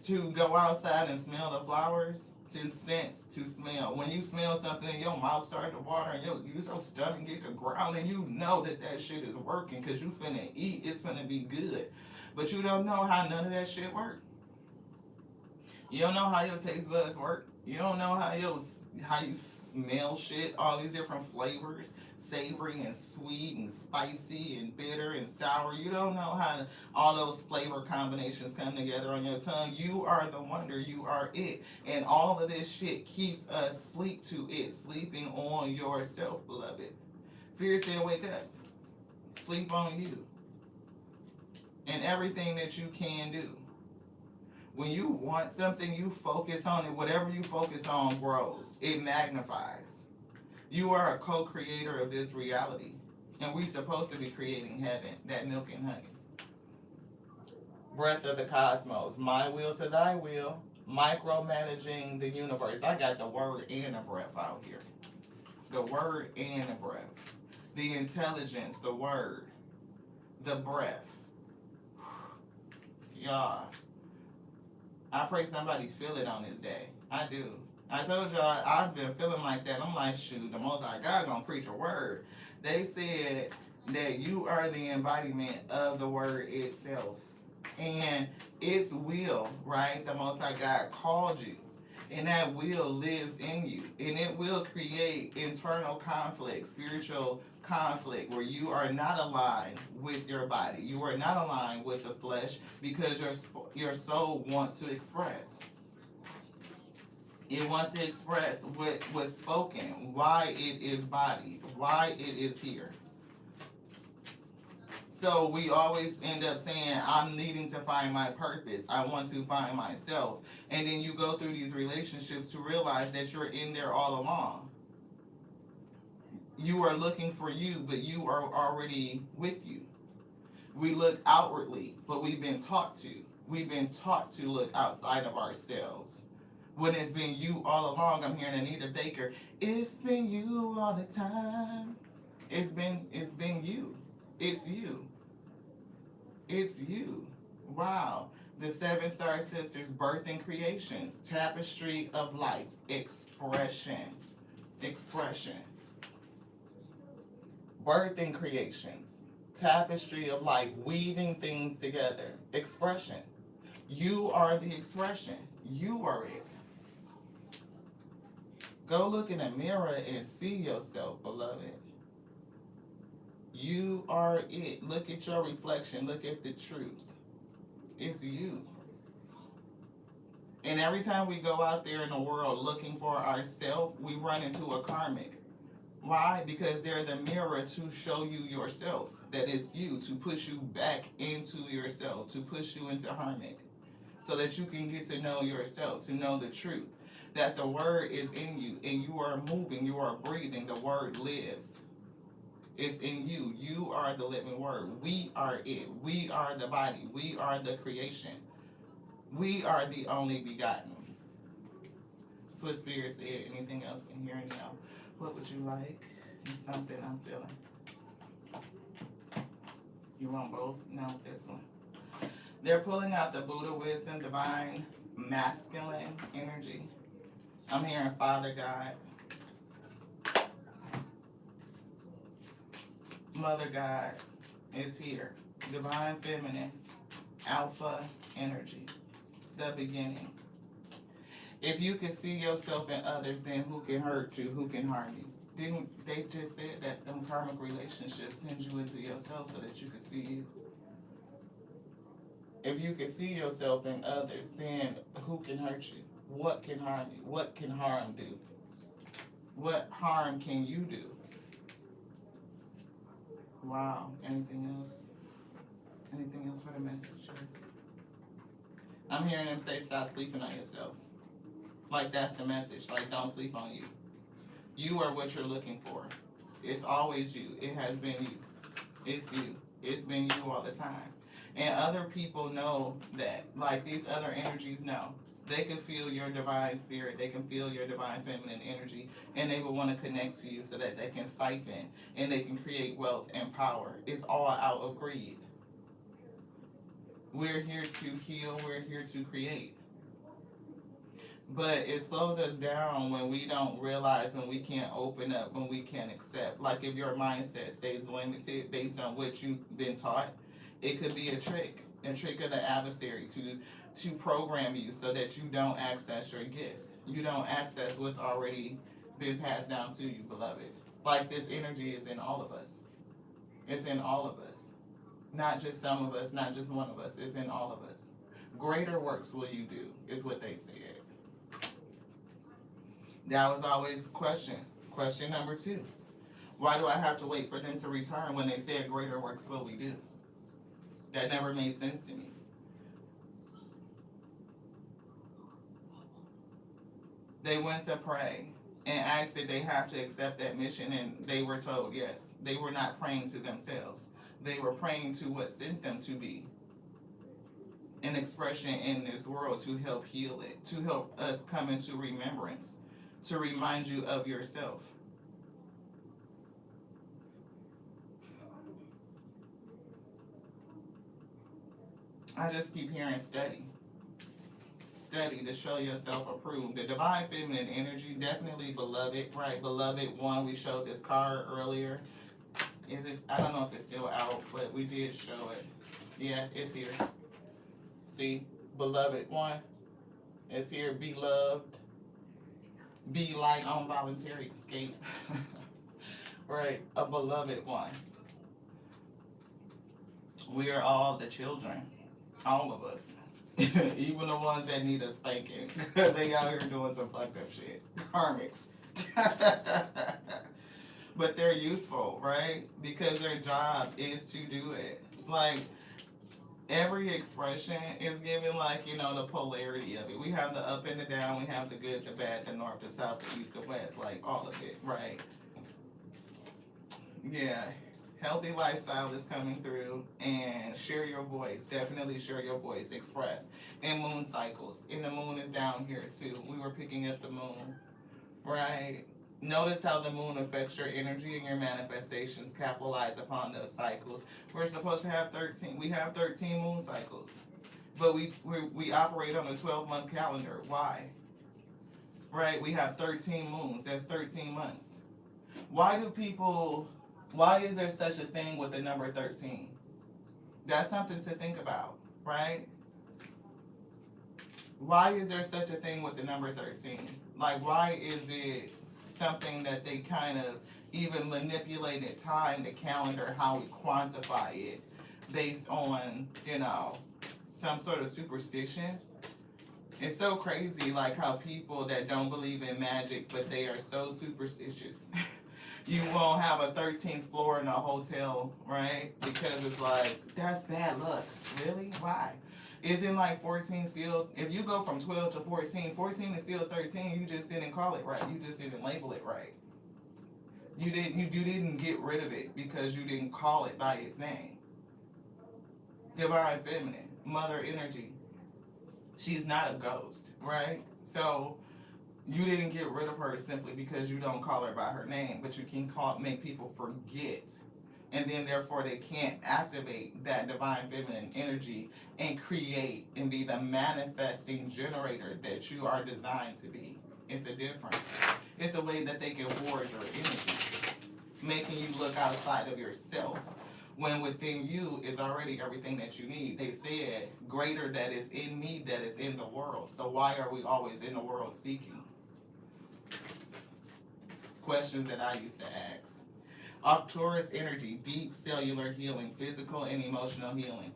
To go outside and smell the flowers, to sense, to smell. When you smell something and your mouth start to water and your stomach get to growling, you know that shit is working because you finna eat. It's finna be good. But you don't know how none of that shit work. You don't know how your taste buds work. You don't know how you smell shit, all these different flavors, savory and sweet and spicy and bitter and sour. You don't know how all those flavor combinations come together on your tongue. You are the wonder, you are it. And all of this shit keeps us sleep to it, sleeping on yourself, beloved. Spirit said, wake up. Sleep on you. And everything that you can do. When you want something, you focus on it. Whatever you focus on grows. It magnifies. You are a co-creator of this reality. And we're supposed to be creating heaven, that milk and honey. Breath of the cosmos. My will to thy will. Micromanaging the universe. I got the word and the breath out here. The word and the breath. The intelligence, the word. The breath. Y'all. I pray somebody feel it on this day. I do. I told y'all I've been feeling like that. I'm like, shoot, the Most High God gonna preach a word. They said that you are the embodiment of the word itself. And its will, right? The Most High God called you. And that will lives in you. And it will create internal conflict, spiritual conflict, where you are not aligned with your body. You are not aligned with the flesh because your soul wants to express. It wants to express what was spoken, why it is bodied, why it is here. So we always end up saying, I'm needing to find my purpose. I want to find myself. And then you go through these relationships to realize that you're in there all along. You are looking for you, but you are already with you. We look outwardly, but we've been taught to. We've been taught to look outside of ourselves. When it's been you all along. I'm hearing Anita Baker. It's been you all the time. It's been you. It's you. It's you. Wow. The 7 Star Sisters, Birthing Creations, Tapestry of Life, Expression. Expression. Birthing Creations, Tapestry of Life, weaving things together. Expression. You are the expression. You are it. Go look in the mirror and see yourself, beloved. You are it. Look at your reflection. Look at the truth. It's you. And every time we go out there in the world looking for ourselves, we run into a karmic. Why? Because they're the mirror to show you yourself. That it's you, to push you back into yourself, to push you into harmony. So that you can get to know yourself, to know the truth. That the word is in you, and you are moving, you are breathing, the word lives. It's in you. You are the living word. We are it. We are the body. We are the creation. We are the only begotten. Swiss Spirit said, anything else in here now? What would you like? It's something I'm feeling. You want both? No, this one. They're pulling out the Buddha wisdom, divine, masculine energy. I'm hearing Father God. Mother God is here. Divine feminine, alpha energy, the beginning. If you can see yourself in others, then who can hurt you? Who can harm you? Didn't they just said that them karmic relationships send you into yourself so that you can see you? If you can see yourself in others, then who can hurt you? What can harm you? What can harm do? What harm can you do? Wow. Anything else? Anything else for the messages? I'm hearing them say stop sleeping on yourself. Like that's the message. Like don't sleep on you. You are what you're looking for. It's always you. It has been you. It's you. It's been you all the time. And other people know that. Like these other energies know. They can feel your divine spirit. They can feel your divine feminine energy. And they will want to connect to you so that they can siphon and they can create wealth and power. It's all out of greed. We're here to heal. We're here to create. But it slows us down when we don't realize, when we can't open up, when we can't accept. Like if your mindset stays limited based on what you've been taught, it could be a trick of the adversary to program you so that you don't access your gifts. You don't access what's already been passed down to you, beloved. Like this energy is in all of us. It's in all of us. Not just some of us, not just one of us. It's in all of us. Greater works will you do, is what they said. That was always a question. Question number 2. Why do I have to wait for them to return when they said greater works will we do? That never made sense to me. They went to pray and asked that they have to accept that mission, and they were told yes. They were not praying to themselves. They were praying to what sent them to be an expression in this world to help heal it, to help us come into remembrance, to remind you of yourself. I just keep hearing study. Study to show yourself approved. The divine feminine energy, definitely beloved, right? Beloved one, we showed this card earlier. Is this, I don't know if it's still out, but we did show it. Yeah, it's here. See, beloved one, it's here. Be loved. Be light on voluntary escape. Right, a beloved one. We are all the children. All of us. Even the ones that need a spanking. Because they out here doing some fucked up shit. Karmics. But they're useful, right? Because their job is to do it. Like, every expression is given, like, you know, the polarity of it. We have the up and the down. We have the good, the bad, the north, the south, the east, the west. Like, all of it, right? Yeah. Healthy lifestyle is coming through, and share your voice. Definitely share your voice. Express. And moon cycles. And the moon is down here too. We were picking up the moon, right? Notice how the moon affects your energy and your manifestations. Capitalize upon those cycles. We're supposed to have 13. We have 13 moon cycles, but we operate on a 12-month calendar. Why? Right? We have 13 moons. That's 13 months. Why is there such a thing with the number 13? That's something to think about, right? Why is there such a thing with the number 13? Like, why is it something that they kind of even manipulated time, the calendar, how we quantify it based on, you know, some sort of superstition? It's so crazy, like how people that don't believe in magic, but they are so superstitious. You won't have a 13th floor in a hotel, right? Because it's like, that's bad luck. Really? Why? Isn't like 14 still, if you go from 12 to 14, 14 is still 13, you just didn't call it right. You just didn't label it right. You didn't get rid of it because you didn't call it by its name. Divine feminine, mother energy. She's not a ghost, right? So you didn't get rid of her simply because you don't call her by her name, but you can make people forget. And then therefore they can't activate that divine feminine energy and create and be the manifesting generator that you are designed to be. It's a difference. It's a way that they can hoard your energy, making you look outside of yourself when within you is already everything that you need. They said, greater that is in me that is in the world. So why are we always in the world seeking? Questions that I used to ask. Arcturus energy, deep cellular healing, physical and emotional healing.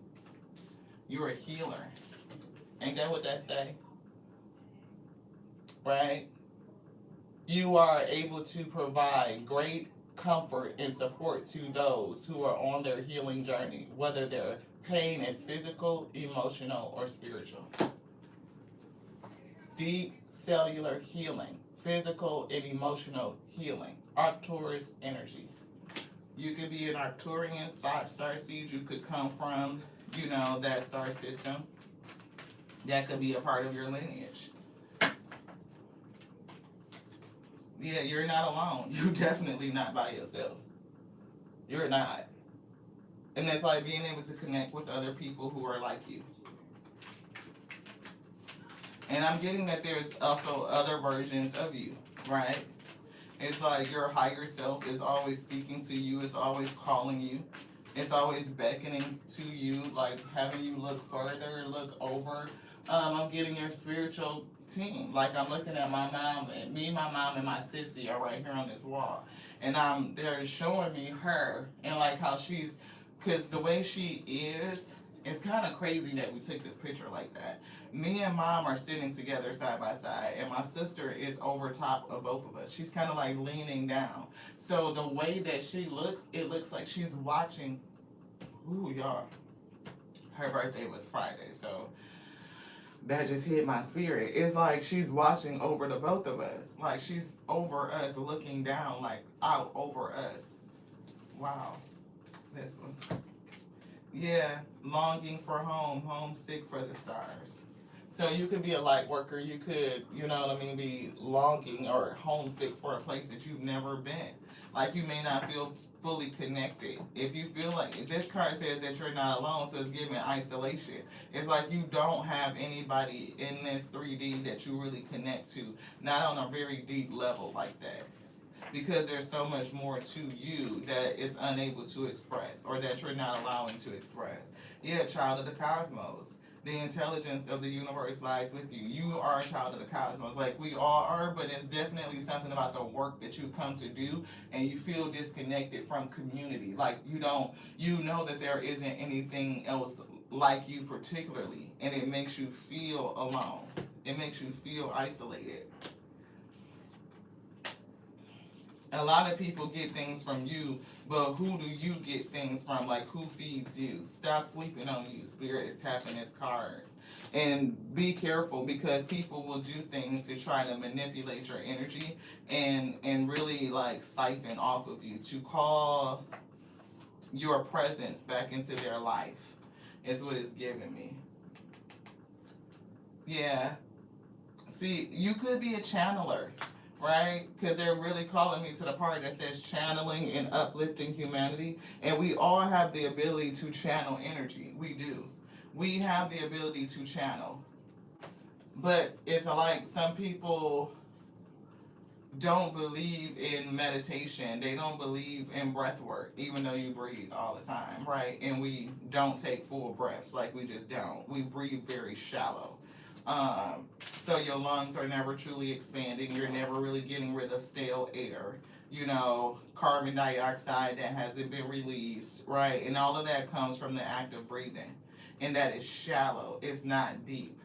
You're a healer. Ain't that what that say? Right? You are able to provide great comfort and support to those who are on their healing journey, whether their pain is physical, emotional, or spiritual. Deep cellular healing, physical and emotional healing. Arcturus energy. You could be an Arcturian star seed. You could come from, you know, that star system. That could be a part of your lineage. Yeah, you're not alone. You're definitely not by yourself. You're not. And it's like being able to connect with other people who are like you. And I'm getting that there's also other versions of you, right? It's like your higher self is always speaking to you, it's always calling you, it's always beckoning to you, like having you look further, look over I'm getting your spiritual team. Like I'm looking at my mom, and me, my mom, and my sissy are right here on this wall, and they're showing me her and like how she's, cause the way she is, it's kind of crazy that we took this picture like that. Me and mom are sitting together side by side, and my sister is over top of both of us. She's kind of like leaning down. So the way that she looks, it looks like she's watching. Ooh, y'all. Her birthday was Friday, so that just hit my spirit. It's like she's watching over the both of us. Like she's over us, looking down, like out over us. Wow. This one. Yeah, longing for home, homesick for the stars. So you could be a light worker. You could, you know what I mean, be longing or homesick for a place that you've never been. Like you may not feel fully connected. If you feel like, if this card says that you're not alone, so it's giving isolation. It's like you don't have anybody in this 3D that you really connect to, not on a very deep level like that. Because there's so much more to you that is unable to express or that you're not allowing to express. Yeah, child of the cosmos. The intelligence of the universe lies with you. You are a child of the cosmos, like we all are, but it's definitely something about the work that you come to do and you feel disconnected from community. Like you know that there isn't anything else like you particularly, and it makes you feel alone. It makes you feel isolated. A lot of people get things from you, but who do you get things from? Like, who feeds you? Stop sleeping on you. Spirit is tapping this card. And be careful because people will do things to try to manipulate your energy and really like siphon off of you to call your presence back into their life is what it's giving me. Yeah. See, you could be a channeler, right? Because they're really calling me to the part that says channeling and uplifting humanity. And we all have the ability to channel energy. We do. We have the ability to channel. But it's like some people don't believe in meditation. They don't believe in breath work, even though you breathe all the time, right? And we don't take full breaths, like we just don't. We breathe very shallow. So your lungs are never truly expanding. You're never really getting rid of stale air. You know, carbon dioxide that hasn't been released, right? And all of that comes from the act of breathing. And that is shallow. It's not deep.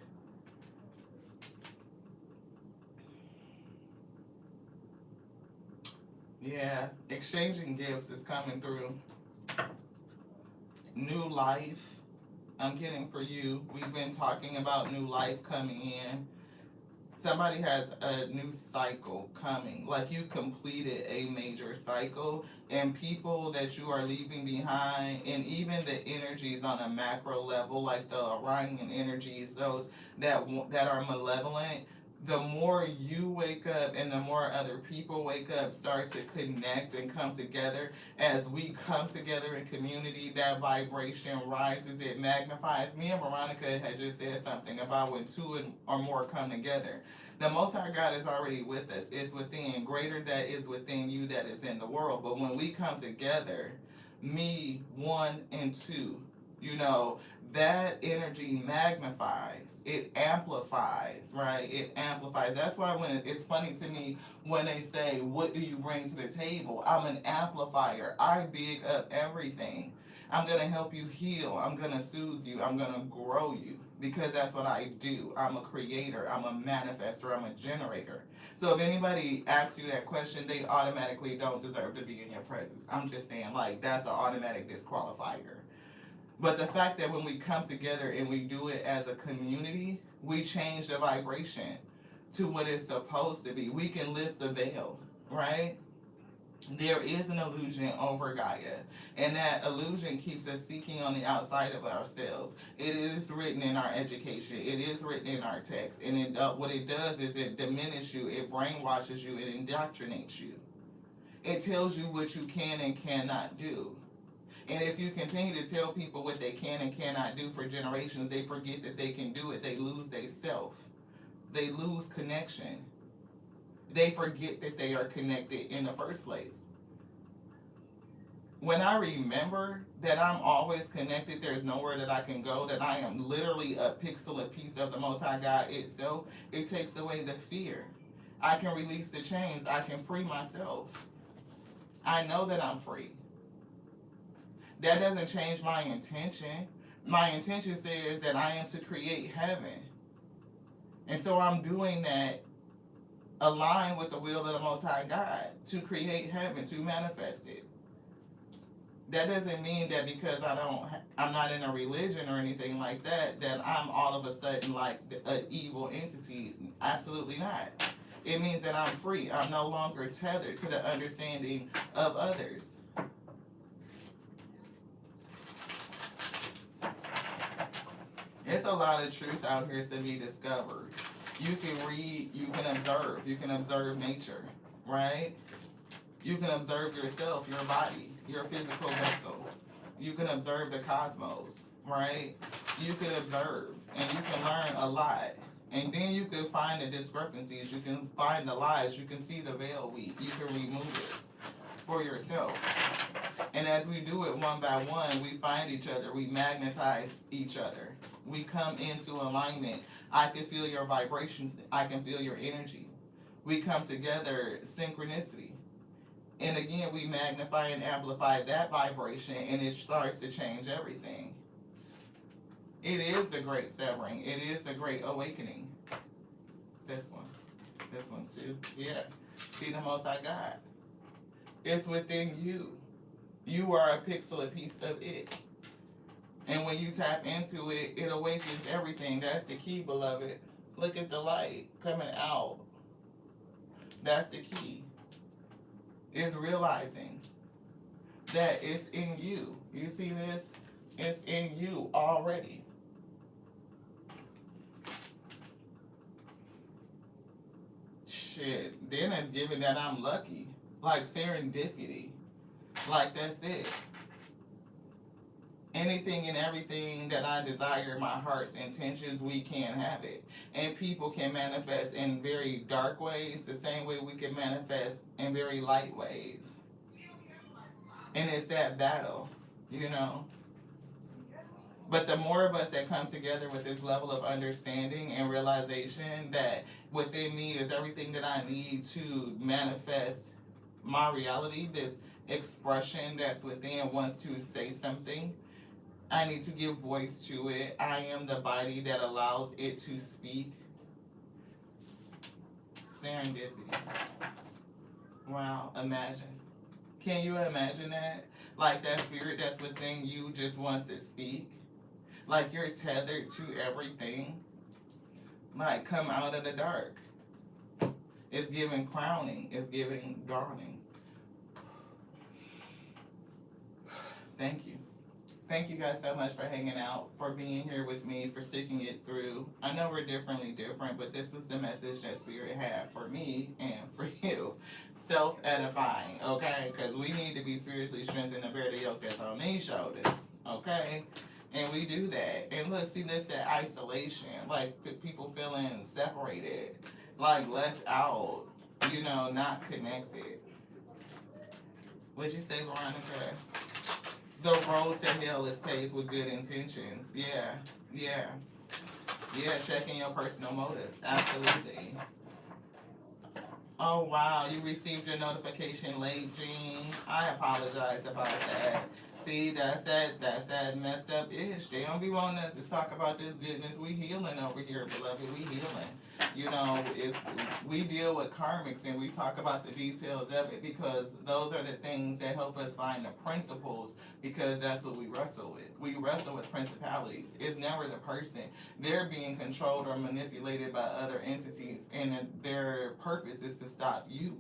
Yeah, exchanging gifts is coming through. New life, I'm getting for you. We've been talking about new life coming in. Somebody has a new cycle coming. Like you've completed a major cycle, and people that you are leaving behind, and even the energies on a macro level, like the Orion energies, those that are malevolent. The more you wake up and the more other people wake up, start to connect and come together. As we come together in community, that vibration rises, it magnifies. Me and Veronica had just said something about when two or more come together. The Most High God is already with us. It's within. Greater that is within you that is in the world. But when we come together, me, one, and two, you know, that energy magnifies, it amplifies, right? It amplifies. That's why when it's funny to me when they say, what do you bring to the table? I'm an amplifier. I big up everything. I'm going to help you heal. I'm going to soothe you. I'm going to grow you because that's what I do. I'm a creator. I'm a manifester. I'm a generator. So if anybody asks you that question, they automatically don't deserve to be in your presence. I'm just saying, like, that's an automatic disqualifier. But the fact that when we come together and we do it as a community, we change the vibration to what it's supposed to be. We can lift the veil, right? There is an illusion over Gaia, and that illusion keeps us seeking on the outside of ourselves. It is written in our education. It is written in our text. And what it does is it diminishes you, it brainwashes you, it indoctrinates you. It tells you what you can and cannot do. And if you continue to tell people what they can and cannot do for generations, they forget that they can do it. They lose their self. They lose connection. They forget that they are connected in the first place. When I remember that I'm always connected, there's nowhere that I can go, that I am literally a pixel, a piece of the Most High God itself, it takes away the fear. I can release the chains. I can free myself. I know that I'm free. That doesn't change my intention. My intention says that I am to create heaven. And so I'm doing that aligned with the will of the Most High God to create heaven, to manifest it. That doesn't mean that because I'm not in a religion or anything like that, that I'm all of a sudden like an evil entity. Absolutely not. It means that I'm free. I'm no longer tethered to the understanding of others. It's a lot of truth out here to be discovered. You can read, you can observe nature, right? You can observe yourself, your body, your physical vessel. You can observe the cosmos, right? You can observe and you can learn a lot. And then you can find the discrepancies, you can find the lies, you can see the veil weave, you can remove it for yourself. And as we do it one by one, we find each other, we magnetize each other. We come into alignment. I can feel your vibrations, I can feel your energy. We come together, synchronicity. And again, we magnify and amplify that vibration, and it starts to change everything. It is a great severing. It is a great awakening. This one too. Yeah. See the Most I got. It's within you. You are a pixel, a piece of it. And when you tap into it, it awakens everything. That's the key, beloved. Look at the light coming out. That's the key. It's realizing that it's in you. You see this? It's in you already. Shit. Then it's given that I'm lucky. Like serendipity. Like that's it. Anything and everything that I desire, my heart's intentions, we can have it. And people can manifest in very dark ways, the same way we can manifest in very light ways. And it's that battle, you know. But the more of us that come together with this level of understanding and realization that within me is everything that I need to manifest my reality, this expression that's within wants to say something, I need to give voice to it. I am the body that allows it to speak. Serendipity. Wow, imagine. Can you imagine that? Like that spirit that's within you just wants to speak. Like you're tethered to everything. Like come out of the dark. It's giving crowning. It's giving dawning. Thank you. Thank you guys so much for hanging out, for being here with me, for sticking it through. I know we're differently different, but this is the message that Spirit had for me and for you. Self-edifying, okay? Because we need to be spiritually strengthened to bear the yoke that's on these shoulders, okay? And we do that. And look, see this, that isolation, like people feeling separated, like left out, you know, not connected. What'd you say, Veronica? The road to hell is paved with good intentions. Yeah. Yeah, checking your personal motives. Absolutely. Oh, wow. You received your notification late, Jean. I apologize about that. See, that's that messed up ish. They don't be wanting us to talk about this goodness. We healing over here, beloved. We healing. You know, we deal with karmics and we talk about the details of it because those are the things that help us find the principles, because that's what we wrestle with. We wrestle with principalities. It's never the person. They're being controlled or manipulated by other entities, and their purpose is to stop you.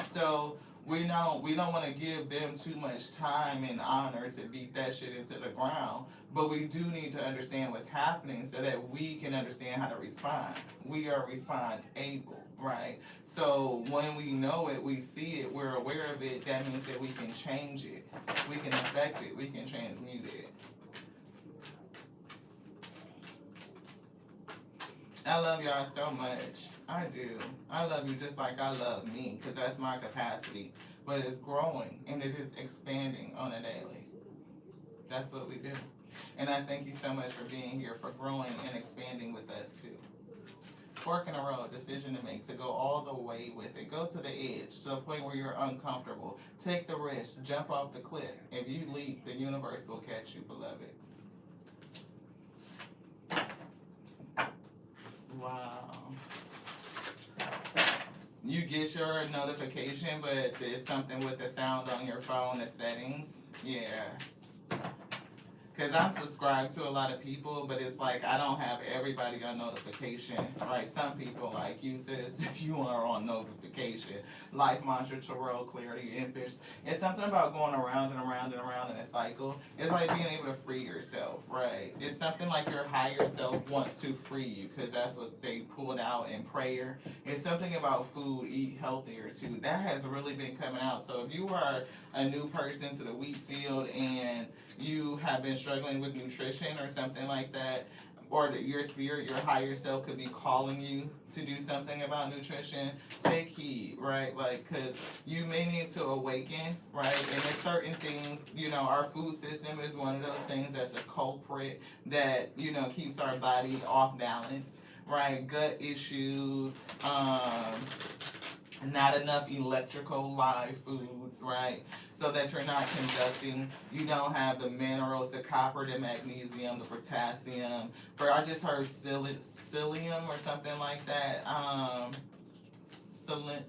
So we don't want to give them too much time and honor to beat that shit into the ground, but we do need to understand what's happening so that we can understand how to respond. We are response able, right? So when we know it, we see it, we're aware of it, that means that we can change it, we can affect it, we can transmute it. I love y'all so much. I do. I love you just like I love me, because that's my capacity. but it's growing and it is expanding on a daily. That's what we do. And I thank you so much for being here, for growing and expanding with us too. Fork in the road, decision to make, to go all the way with it. Go to the edge, to a point where you're uncomfortable. Take the risk, jump off the cliff. If you leap, the universe will catch you, beloved. Wow. You get your notification, but it's something with the sound on your phone, the settings. Yeah. Because I'm subscribed to a lot of people, but it's like I don't have everybody on notification, right? Some people, like you, sis, you are on notification. Life Mantra, Tarot, Clarity, Empress. It's something about going around and around and around in a cycle. It's like being able to free yourself, right? It's something like your higher self wants to free you, because that's what they pulled out in prayer. It's something about food, eat healthier too. That has really been coming out. So if you are a new person to the wheat field and you have been struggling with nutrition or something like that, or that your spirit, your higher self could be calling you to do something about nutrition, take heed, right? Like, because you may need to awaken, right? And there's certain things, you know, our food system is one of those things that's a culprit that, you know, keeps our body off balance, right? Gut issues, not enough electrical live foods, right? So that you're not conducting, you don't have the minerals, the copper, the magnesium, the potassium. I just heard psyllium or something like that. Selenium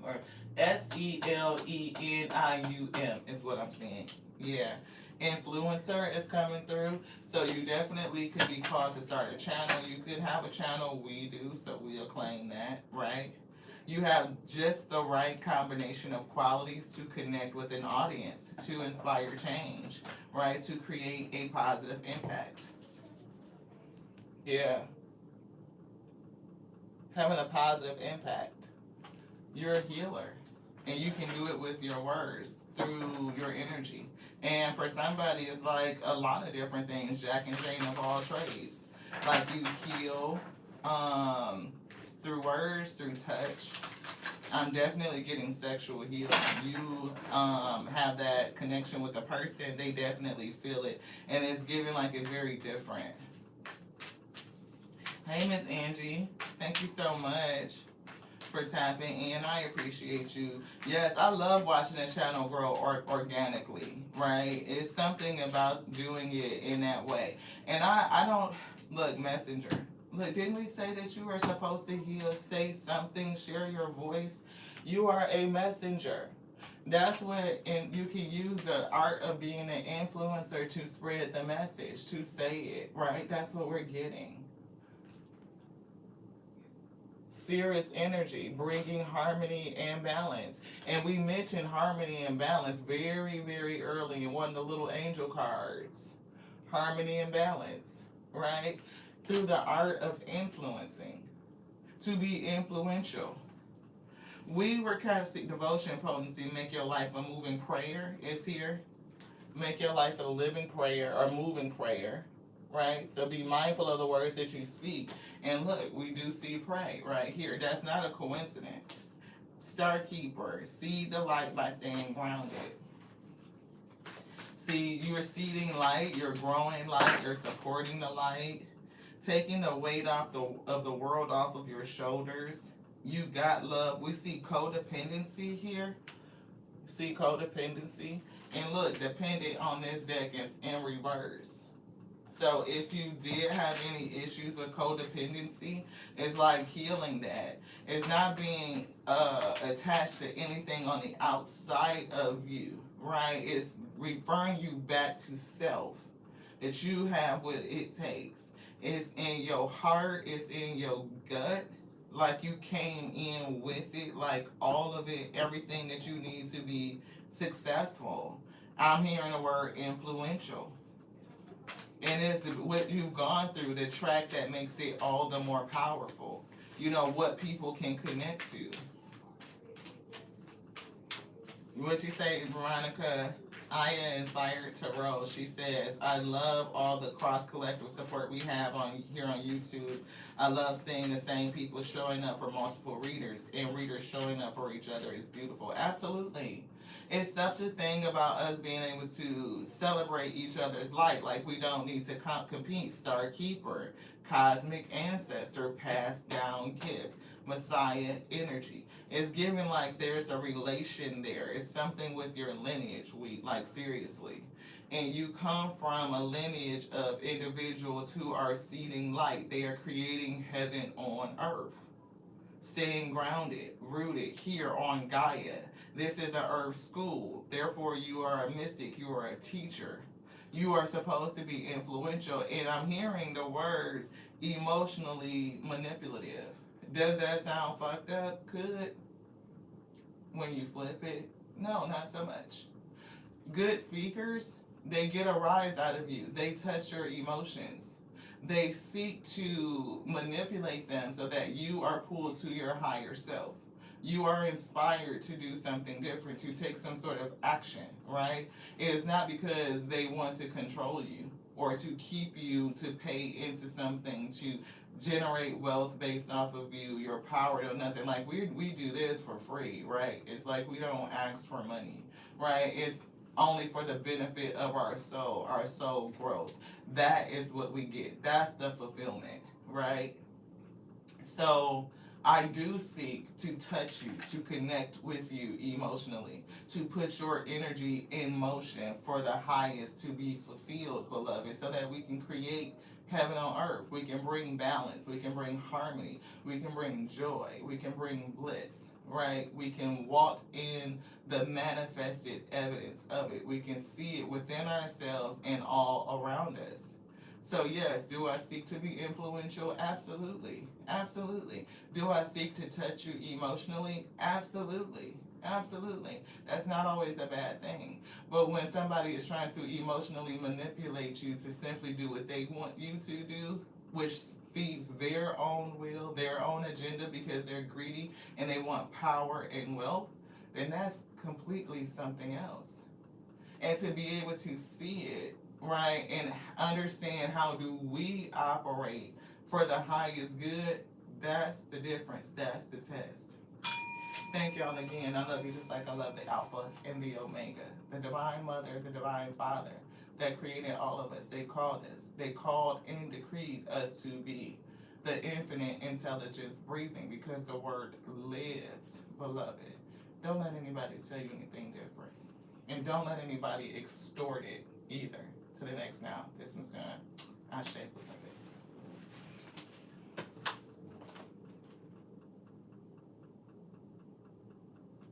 or SELENIUM is what I'm saying. Yeah. Influencer is coming through, so you definitely could be called to start a channel. You could have a channel, we do, so we'll claim that, right? You have just the right combination of qualities to connect with an audience, to inspire change, right? To create a positive impact. Yeah. Having a positive impact. You're a healer, and you can do it with your words, through your energy. And for somebody, it's like a lot of different things, Jack and Jane of all trades. Like you heal, through words, through touch. I'm definitely getting sexual healing. You have that connection with the person, they definitely feel it. And it's giving like it's very different. Hey, Miss Angie. Thank you so much for tapping in. I appreciate you. Yes, I love watching the channel grow organically, right? It's something about doing it in that way. And I don't, look, Messenger. Look, didn't we say that you were supposed to heal, say something, share your voice? You are a messenger. That's what, and you can use the art of being an influencer to spread the message, to say it, right? That's what we're getting. Serious energy, bringing harmony and balance. And we mentioned harmony and balance very, very early in one of the little angel cards. Harmony and balance, right? Through the art of influencing, to be influential. We were kind of seek devotion, potency, make your life a moving prayer is here. Make your life a living prayer or moving prayer, right? So be mindful of the words that you speak. And look, we do see pray right here. That's not a coincidence. Star Keeper, see the light by staying grounded. See, you're seeding light, you're growing light, you're supporting the light. Taking the weight of the world off of your shoulders. You got love. We see codependency here. See codependency. And look, dependent on this deck is in reverse. So if you did have any issues with codependency, it's like healing that. It's not being attached to anything on the outside of you, right? It's referring you back to self. That you have what it takes. It's in your heart, it's in your gut, like you came in with it, like all of it, everything that you need to be successful. I'm hearing the word influential. And it's what you've gone through, the track that makes it all the more powerful. You know, what people can connect to. What you say, Veronica? Aya Inspired Tarot. She says, I love all the cross collective support we have on here on YouTube. I love seeing the same people showing up for multiple readers and readers showing up for each other. It's beautiful. Absolutely. It's such a thing about us being able to celebrate each other's light. Like we don't need to compete. Star Keeper, Cosmic Ancestor, passed down gifts, Messiah energy. It's given like there's a relation there. It's something with your lineage. We like seriously. And you come from a lineage of individuals who are seeding light. They are creating heaven on earth. Staying grounded, rooted here on Gaia. This is an earth school. Therefore, you are a mystic. You are a teacher. You are supposed to be influential. And I'm hearing the words emotionally manipulative. Does that sound fucked up? Could. When you flip it? No, not so much. Good speakers, they get a rise out of you. They touch your emotions. They seek to manipulate them so that you are pulled to your higher self. You are inspired to do something different, to take some sort of action, right? It is not because they want to control you or to keep you to pay into something to generate wealth based off of you, your power or nothing. Like we do this for free, right? It's like we don't ask for money, right? It's only for the benefit of our soul growth. That is what we get. That's the fulfillment, right? So I do seek to touch you, to connect with you emotionally, to put your energy in motion for the highest to be fulfilled, beloved, so that we can create heaven on earth. We can bring balance, we can bring harmony, we can bring joy, we can bring bliss, right? We can walk in the manifested evidence of it. We can see it within ourselves and all around us. So yes, do I seek to be influential? Absolutely. Absolutely. Do I seek to touch you emotionally? Absolutely. Absolutely. That's not always a bad thing. But when somebody is trying to emotionally manipulate you to simply do what they want you to do, which feeds their own will, their own agenda because they're greedy and they want power and wealth, then that's completely something else. And to be able to see it, right, and understand how do we operate for the highest good, that's the difference. That's the test. Thank y'all again. I love you just like I love the Alpha and the Omega, the Divine Mother, the Divine Father that created all of us. They called us. They called and decreed us to be the infinite intelligence breathing because the word lives, beloved. Don't let anybody tell you anything different. And don't let anybody extort it either. To the next now. This one's done. I shape with it.